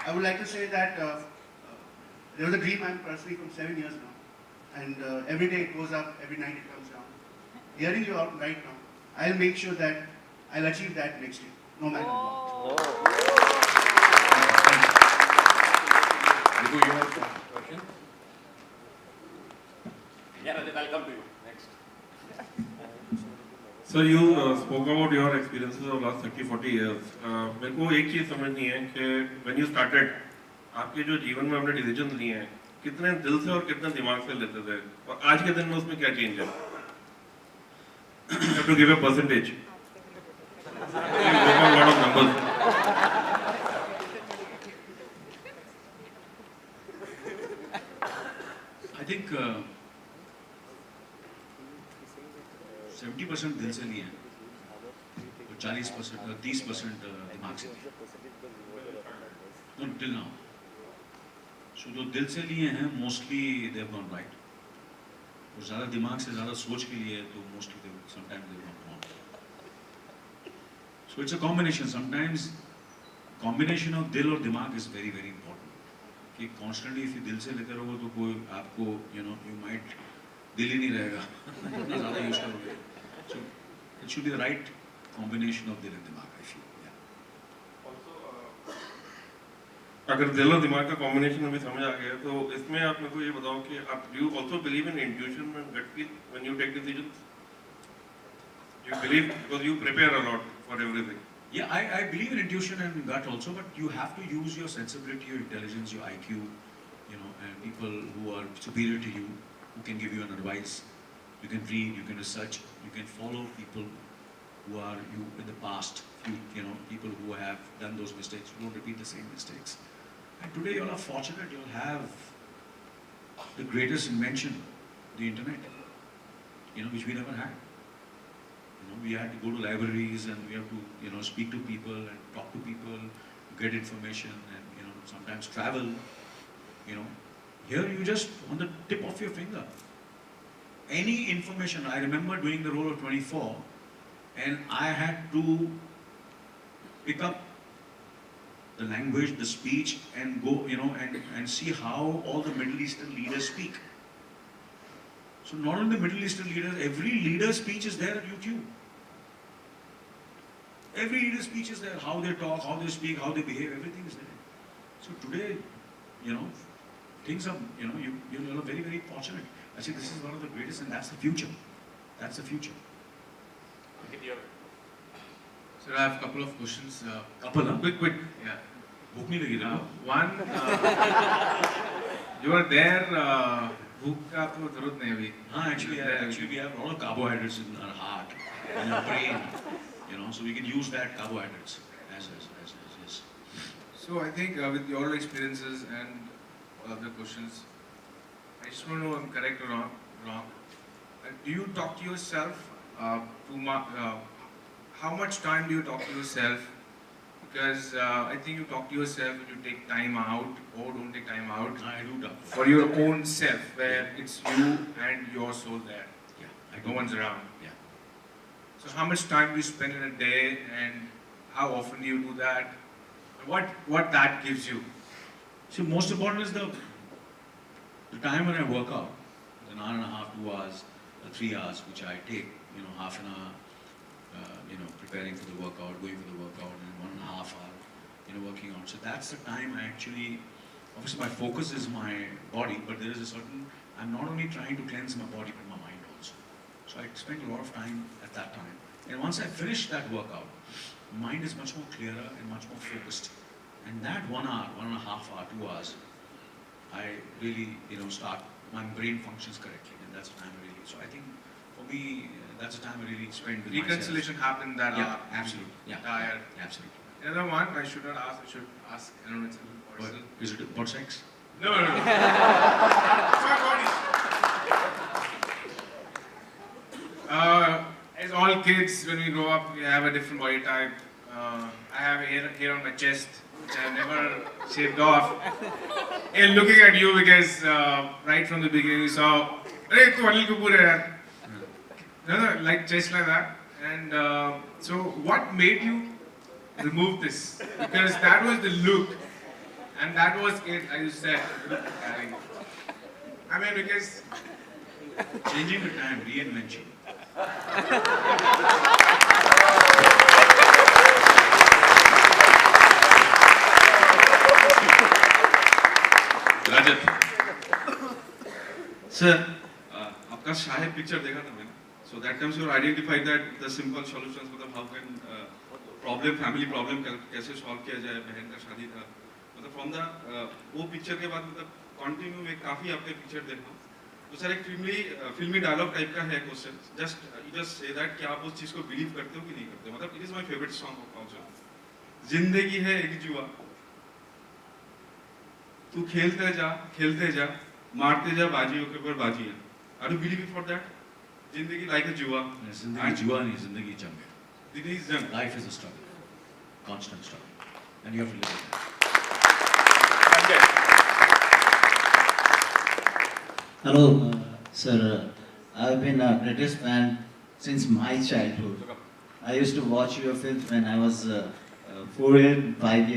I would like to say that there was a dream I'm pursuing from 7 years now, and every day it goes up, every night it comes down. Hearing you out right now, I'll make sure that I'll achieve that next year, no matter what. Riku, you have a question? Yeah, Rajat, I'll come to you. Next. So you spoke about your experiences of last 30-40 years. मेरे को एक चीज़ समझनी है कि when you started, आपके जो जीवन में हमने डिसीजन लिए हैं, कितने दिल से और कितने दिमाग से लेते थे, और आज के दिन में उसमें क्या चेंज है? You have to give a percentage. You spoke a lot of numbers. I think 70% दिल से लिए हैं और 40% 30% दिमाग से लिए. No, till now. So जो दिल से लिए हैं mostly they have gone right. और ज़्यादा दिमाग से ज़्यादा सोच के लिए तो mostly they sometimes they have gone wrong. So it's a combination. Sometimes combination of दिल और दिमाग is very very important. कि constantly if you दिल से लेते रहोगे तो कोई आपको you might दिल ही नहीं रहेगा. इतना ज़्यादा यूज़ करोगे. So it should be the right combination of दिल and दिमाग, I feel. अगर दिल और दिमाग का कॉम्बिनेशन अभी समझ आ गया तो इसमें आप मेरे को ये बताओ कि आप you also believe in intuition and gut feel when you take decisions? You believe because you prepare a lot for everything. Yeah, I believe in intuition and gut also, but you have to use your sensibility, your intelligence, your IQ, and people who are superior to you, who can give you an advice. You can read, you can research, you can follow people who are you in the past, people who have done those mistakes, who don't repeat the same mistakes. And today you all are fortunate, you all have the greatest invention, the internet, which we never had. We had to go to libraries and we have to, speak to people and talk to people, get information and, sometimes travel, Here you just on the tip of your finger. Any information, I remember doing the role of 24 and I had to pick up the language, the speech and go, and see how all the Middle Eastern leaders speak. So not only the Middle Eastern leaders, every leader's speech is there at YouTube. Every leader's speech is there, how they talk, how they speak, how they behave, everything is there. So today, things are, you're very, very fortunate. I say this is one of the greatest and that's the future. That's the future. Sir, I have a couple of questions. Couple, huh? Quick. Yeah. One, you are there, भूख का तो जरूरत नहीं अभी. Actually we have a lot of carbohydrates in our heart, in our brain, so we can use that carbohydrates as yes. So I think with your experiences and other questions, I just want to know if I'm correct or wrong. Do you talk to yourself? How much time do you talk to yourself? Because I think you talk to yourself when you take time out or don't take time out. I do talk. For your own self, where it's you and your soul there. Yeah. No one's around. Yeah. So how much time do you spend in a day and how often do you do that? What that gives you? See, most important is the time when I work out. An hour and a half, 2 hours, 3 hours, which I take, half an hour, preparing for the workout, going for the workout, and 1.5 hours, working out. So that's the time I actually, obviously my focus is my body, but there is a certain, I'm not only trying to cleanse my body, but my mind also. So I spend a lot of time at that time. And once I finish that workout, mind is much more clearer and much more focused. And that 1 hour, 1.5 hours, 2 hours, I really, start, my brain functions correctly, and that's the time I really, so I think for me, that's the time I really spend with Reconciliation happened that Yeah, hour. absolutely. Yeah, Tired. absolutely. Another one I should not ask, I should ask, I don't know, it's a little What, personal. is it about sex? No. It's my body. kids, when we grow up, we have a different body type. I have hair on my chest, which I have never shaved off. And looking at you, because right from the beginning you saw, "Hey, tu Anil Kapoor hai yaar." No, like just like that. And so, what made you remove this? Because that was the look, and that was it. As you said, I mean, because Changing the time, reinvention. Rajat, Sir, आपका शाही picture देखा था मैंने. So that times you identified that the simple solutions, मतलब how can family problem कैसे solve किया जाए, बहन का शादी था. मतलब from the वो पिक्चर के बाद मतलब continue में काफी आपके पिक्चर देखा. तो सर एक फिल्मी डायलॉग टाइप का है question. Just you just say that कि आप उस चीज को believe करते हो कि नहीं करते. मतलब it is my favorite song of also. जिंदगी है एक जुआ. तू खेलते जा, मारते जा बाजियों के ऊपर बाजियां. Are you believe for that? जिंदगी like a जुआ. जिंदगी जुआ नहीं, जिंदगी जंग है. It is junk. Life is a struggle, constant struggle, and you have to live with it. Hello, sir. I've been a greatest fan since my childhood. I used to watch your films when I was 4 and 5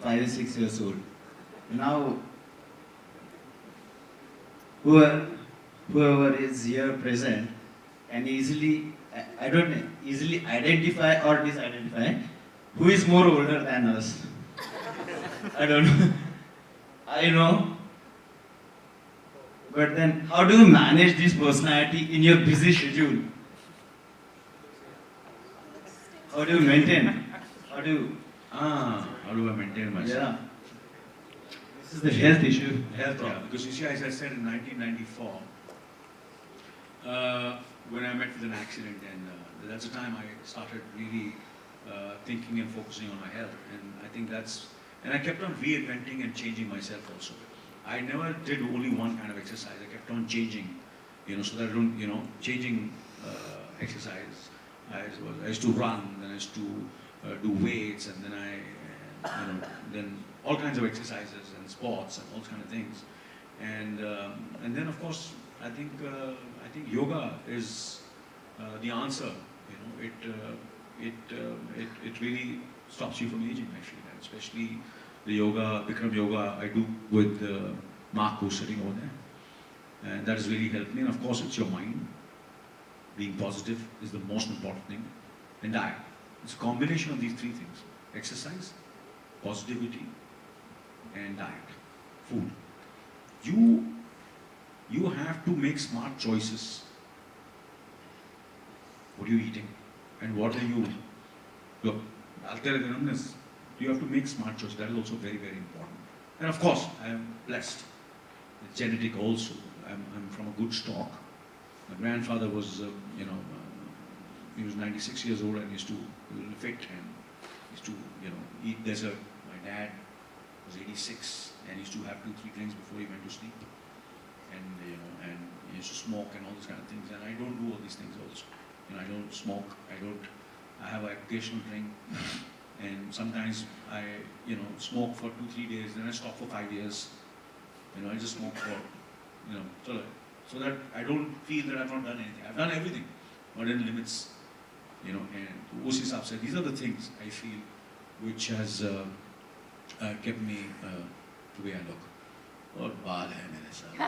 and 6 years old. Now, whoever is here present can easily, I don't know, easily identify or disidentify who is more older than us. I don't know. I know. But then, how do you manage this personality in your busy schedule? How do you maintain? How do I maintain myself? Yeah. This is the health issue. Health, yeah. Because you see, as I said in 1994, when I met with an accident, and that's the time I started really thinking and focusing on my health. And I think and I kept on reinventing and changing myself also. I never did only one kind of exercise. I kept on changing, so that I don't, changing exercise. I used to run, then I used to do weights, and then then all kinds of exercises and sports and all kind of things. And then of course, I think yoga is the answer. It really stops you from aging actually, and especially the yoga, Bikram yoga I do with Mark who's sitting over there. And that has really helped me. And of course it's your mind. Being positive is the most important thing. And diet. It's a combination of these three things. Exercise, positivity, and diet. Food. You have to make smart choices. What are you eating? And what are you... Look, you have to make smart choices. That is also very, very important. And of course, I am blessed. It's genetic also. I'm from a good stock. My grandfather was, he was 96 years old and he was fit and used to, eat dessert. My dad was 86 and used to have 2-3 drinks before he went to sleep. And, and he used to smoke and all these kind of things. And I don't do all these things also. I don't smoke. I have an occasional drink. And sometimes I, smoke for 2-3 days, then I stop for 5 years. I just smoke for, so that I don't feel that I've not done anything. I've done everything, but in limits, and उस हिसाब से these are the things I feel which has kept me the way I look. और बाल है मेरे साथ.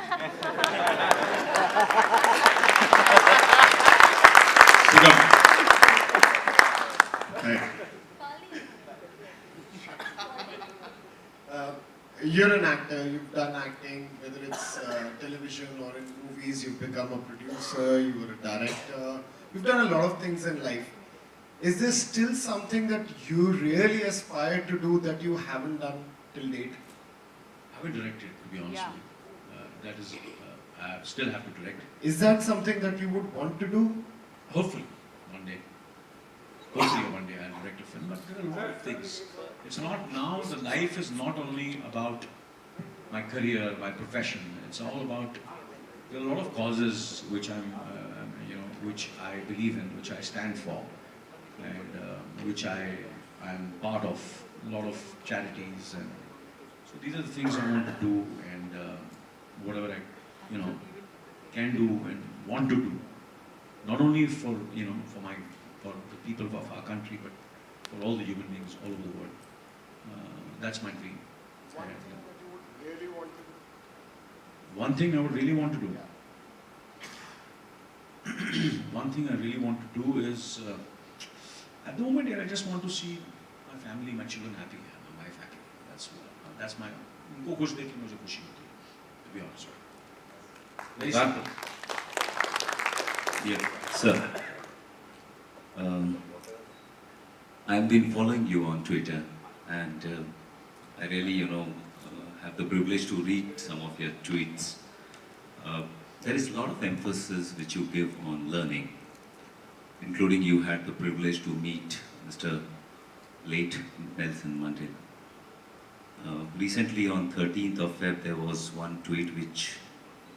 You're an actor, you've done acting, whether it's television or in movies, you've become a producer, you were a director, you've done a lot of things in life. Is there still something that you really aspire to do that you haven't done till date? I haven't directed, to be honest with you. That is, I still have to direct. Is that something that you would want to do? Hopefully, one day. Hopefully one day I'll direct a film, but there are a lot of things. It's not now, the life is not only about my career, my profession, it's all about, there are a lot of causes which I'm which I believe in, which I stand for, and which I am part of a lot of charities, and so these are the things I want to do, and whatever I, can do and want to do, not only for for the people of our country, but for all the human beings all over the world. That's my dream. One thing I would really want to do. One thing I really want to do is, at the moment, I just want to see my family, my children happy, my wife happy. That's my. उनको खुश देख के मुझे खुशी होती है. To be honest. Very simple. Yeah, sir. I've been following you on Twitter, and I really, have the privilege to read some of your tweets. There is a lot of emphasis which you give on learning, including you had the privilege to meet Mr. late Nelson Mandela. Recently on 13th of Feb, there was one tweet which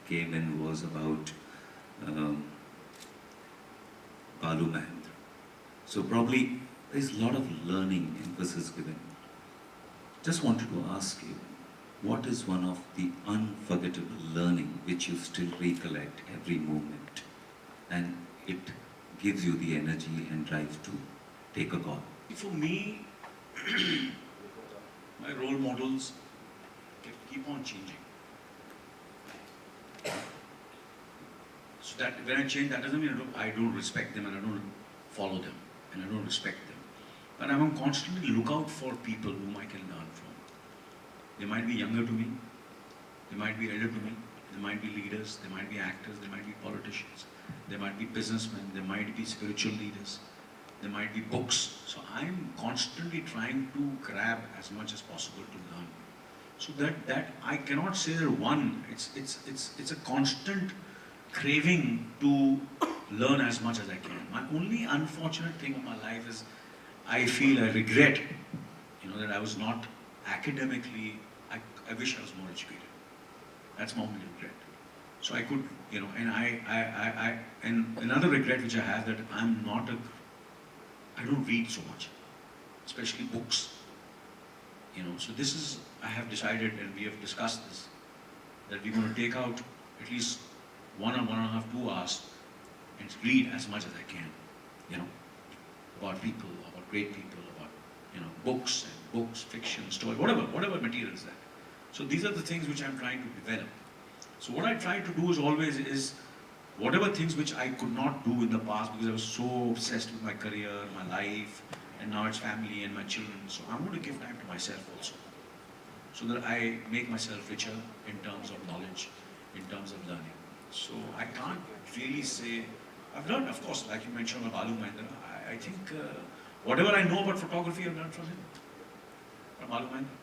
came in, was about Balu Mahendra. So probably there's a lot of learning emphasis given. Just wanted to ask you, what is one of the unforgettable learning which you still recollect every moment, and it gives you the energy and drive to take a call? For me, my role models keep on changing. So that when I change, that doesn't mean I don't respect them and I don't follow them and I don't respect them. But I'm on constantly lookout for people whom I can learn from. They might be younger to me, they might be elder to me, they might be leaders, they might be actors, they might be politicians, they might be businessmen, they might be spiritual leaders, there might be books. So I'm constantly trying to grab as much as possible to learn. So that I cannot say that one, it's a constant craving to learn as much as I can. My only unfortunate thing of my life is I feel I regret, that I was not academically, I wish I was more educated. That's my only regret. So I could, and another regret which I have, that I don't read so much, especially books. So this is, I have decided, and we have discussed this, that we're going to take out at least 1 or 1.5, 2 hours and read as much as I can, about people, about great people, about, books, fiction, story, whatever material is that. So these are the things which I'm trying to develop. So what I try to do is always whatever things which I could not do in the past because I was so obsessed with my career, my life, and now it's family and my children. So I'm going to give time to myself also, so that I make myself richer in terms of knowledge, in terms of learning. So I can't really say, I've learned, of course, like you mentioned about Balu Mahendra, I think whatever I know about photography, I've learned from him, from Balu Mahendra.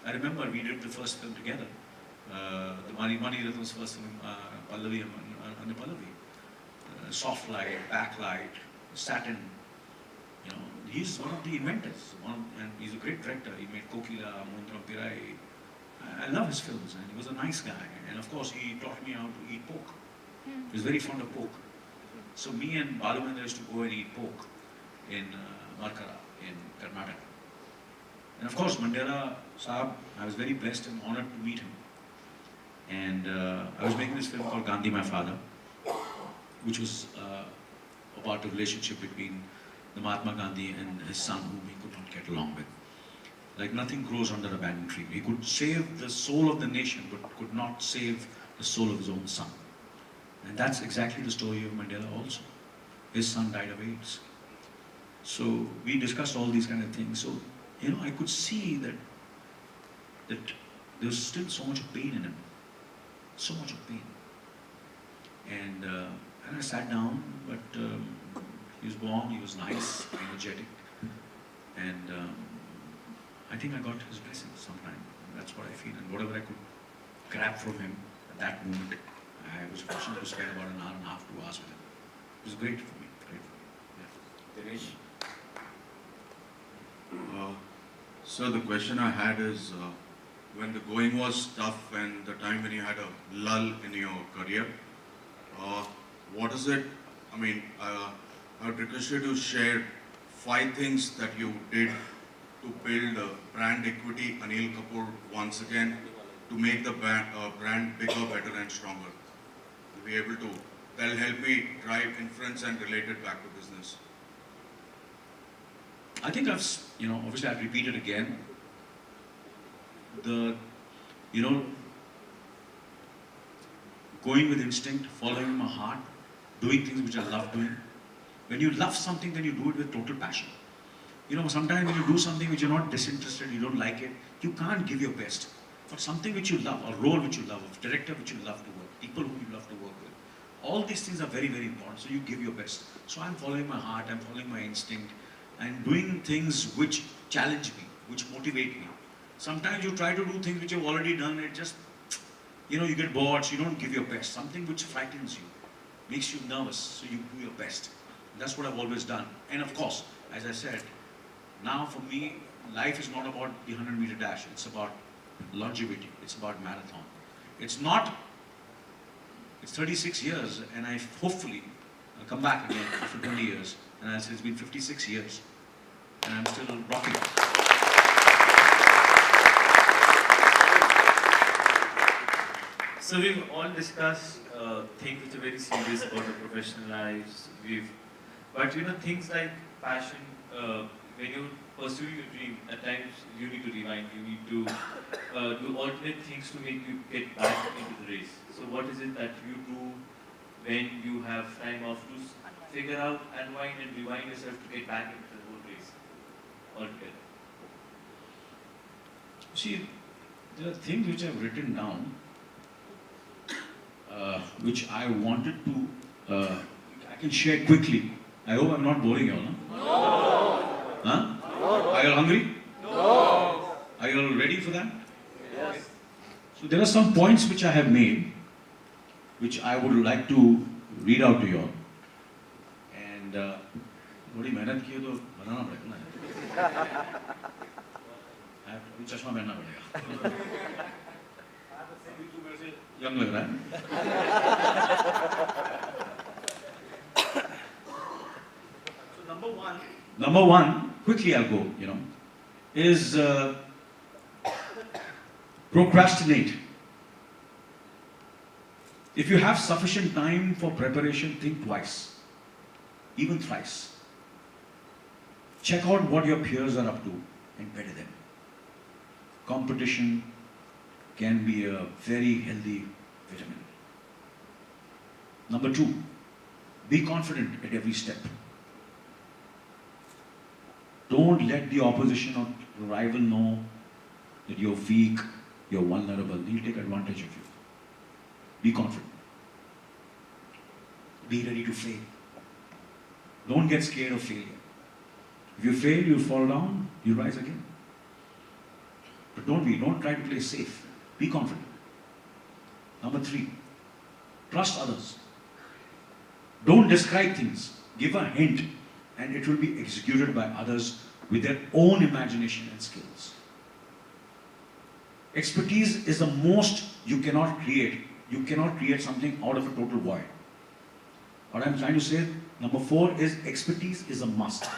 I remember we did the first film together, the Mani Ratnam's first film, Pallavi and Pallavi. Soft light, backlight, satin. He's one of the inventors, and he's a great director. He made Kokila, Mundram Pirai. I love his films, and he was a nice guy. And of course, he taught me how to eat pork. He was very fond of pork. So me and Balu Mahendra used to go and eat pork in Markara, in Karnataka. And of course, Mandela Saab, I was very blessed and honored to meet him. And I was making this film called Gandhi, My Father, which was about the relationship between the Mahatma Gandhi and his son, whom he could not get along with. Like nothing grows under a banyan tree. He could save the soul of the nation, but could not save the soul of his own son. And that's exactly the story of Mandela also. His son died of AIDS. So we discussed all these kind of things. So, I could see that there was still so much of pain in him. So much of pain. And I sat down, but he was warm, he was nice, energetic. And I think I got his blessing sometime. That's what I feel. And whatever I could grab from him at that moment, I was fortunate to spend about 1.5, 2 hours with him. It was great for me. Great for me. Yeah. Dinesh? So the question I had is, when the going was tough and the time when you had a lull in your career, what is it I would request you to share 5 things that you did to build brand equity, Anil Kapoor, once again, to make the brand bigger, better and stronger. You'll be able to, that'll help me drive inference and relate it back to business. I think obviously I've repeated again. Going with instinct, following my heart, doing things which I love doing. When you love something, then you do it with total passion. Sometimes when you do something which you're not disinterested, you don't like it, you can't give your best. For something which you love, a role which you love, a director which you love to work, people who you love to work with, all these things are very, very important, so you give your best. So I'm following my heart, I'm following my instinct, and doing things which challenge me, which motivate me. Sometimes you try to do things which you've already done, it just, you get bored, so you don't give your best. Something which frightens you, makes you nervous, so you do your best. That's what I've always done. And of course, as I said, now for me, life is not about the 100-meter dash. It's about longevity. It's about marathon. It's 36 years, and I hopefully I'll come back again after 20 years. And I said it's been 56 years, and I'm still rocking. So we've all discussed things which are very serious about our professional lives. But things like passion, when you pursue your dream, at times you need to rewind, you need to do alternate things to make you get back into the race. So what is it that you do when you have time off to figure out, unwind and rewind yourself to get back into the whole race altogether? See, there are things which I've written down, which I wanted to, I can share quickly. I hope I'm not boring you all, no? Huh? No. Are you all hungry? No. Are you all ready for that? Yes. So there are some points which I have made, which I would like to read out to you all. And थोड़ी मेहनत की तो बनाना पड़ेगा ना. अभी चश्मा पहनना पड़ेगा. यंग लग रहा है. Number one, quickly I'll go, is procrastinate. If you have sufficient time for preparation, think twice, even thrice. Check out what your peers are up to and better them. Competition can be a very healthy vitamin. Number two, be confident at every step. Don't let the opposition or rival know that you're weak, you're vulnerable. They'll take advantage of you. Be confident. Be ready to fail. Don't get scared of failure. If you fail, you fall down, you rise again. But don't try to play safe. Be confident. Number three, trust others. Don't describe things. Give a hint, and it will be executed by others with their own imagination and skills. Expertise is the most you cannot create. You cannot create something out of a total void. What I'm trying to say, number four, is expertise is a must.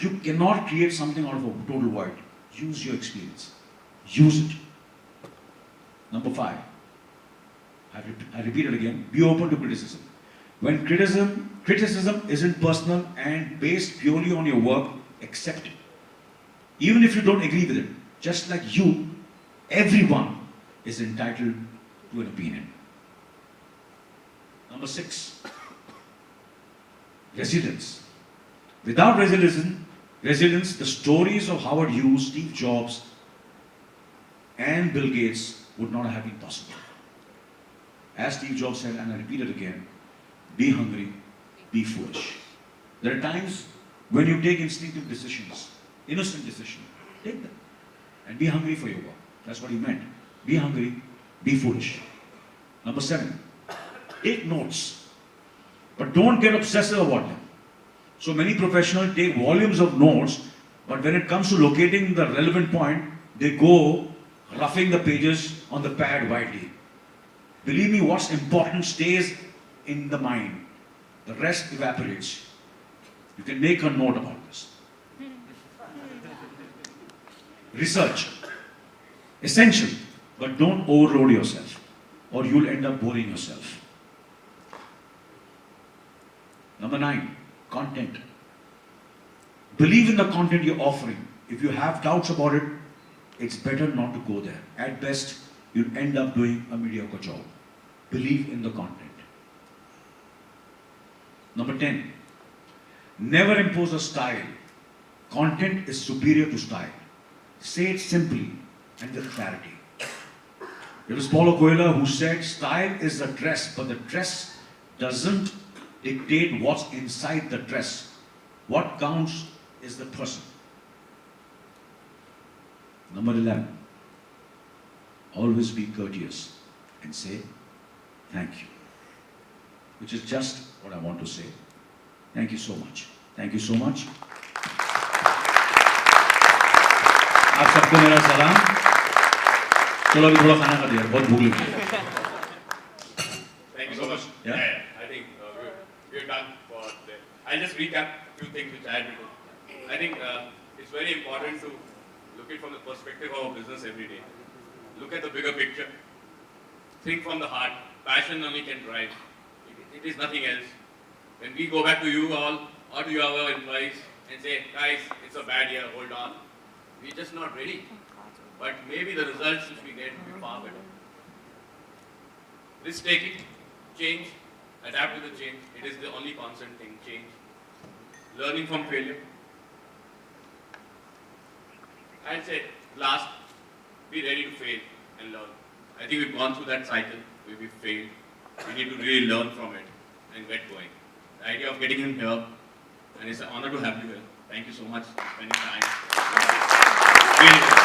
You cannot create something out of a total void. Use your experience. Use it. Number five, I repeat it again, be open to criticism. When criticism isn't personal and based purely on your work, accept it. Even if you don't agree with it, just like you, everyone is entitled to an opinion. Number six, resilience. Without resilience, the stories of Howard Hughes, Steve Jobs, and Bill Gates would not have been possible. As Steve Jobs said, and I repeat it again, be hungry, be foolish. There are times when you take instinctive decisions, innocent decisions, take them. And be hungry for your work. That's what he meant. Be hungry, be foolish. Number seven, take notes. But don't get obsessive about them. So many professionals take volumes of notes, but when it comes to locating the relevant point, they go roughing the pages on the pad widely. Believe me, what's important stays in the mind. The rest evaporates. You can make a note about this. Research. Essential, but don't overload yourself, or you'll end up boring yourself. Number 9, content. Believe in the content you're offering. If you have doubts about it, it's better not to go there. At best, you'll end up doing a mediocre job. Believe in the content. Number 10, never impose a style. Content is superior to style. Say it simply and with clarity. It was Paulo Coelho who said, style is the dress, but the dress doesn't dictate what's inside the dress. What counts is the person. Number 11, always be courteous and say thank you, which is just what I want to say. Thank you so much. Thank you so much. आप सबको मेरा सलाम. चलो अभी थोड़ा खाना खा दिया, बहुत भूख लगी. Thank you so much. Yeah. I think we're done for today. I'll just recap a few things which I had written. I think it's very important to look at it from the perspective of a business every day. Look at the bigger picture. Think from the heart. Passion only can drive. It is nothing else. When we go back to you all or to your employees and say, guys, it's a bad year, hold on. We're just not ready. But maybe the results which we get will be far better. Risk taking, change, adapt to the change. It is the only constant thing, change. Learning from failure. I'd say last, be ready to fail and learn. I think we've gone through that cycle where we've failed. We need to really learn from it and get going. The idea of getting in here, and it's an honor to have you here. Thank you so much for spending time. Really.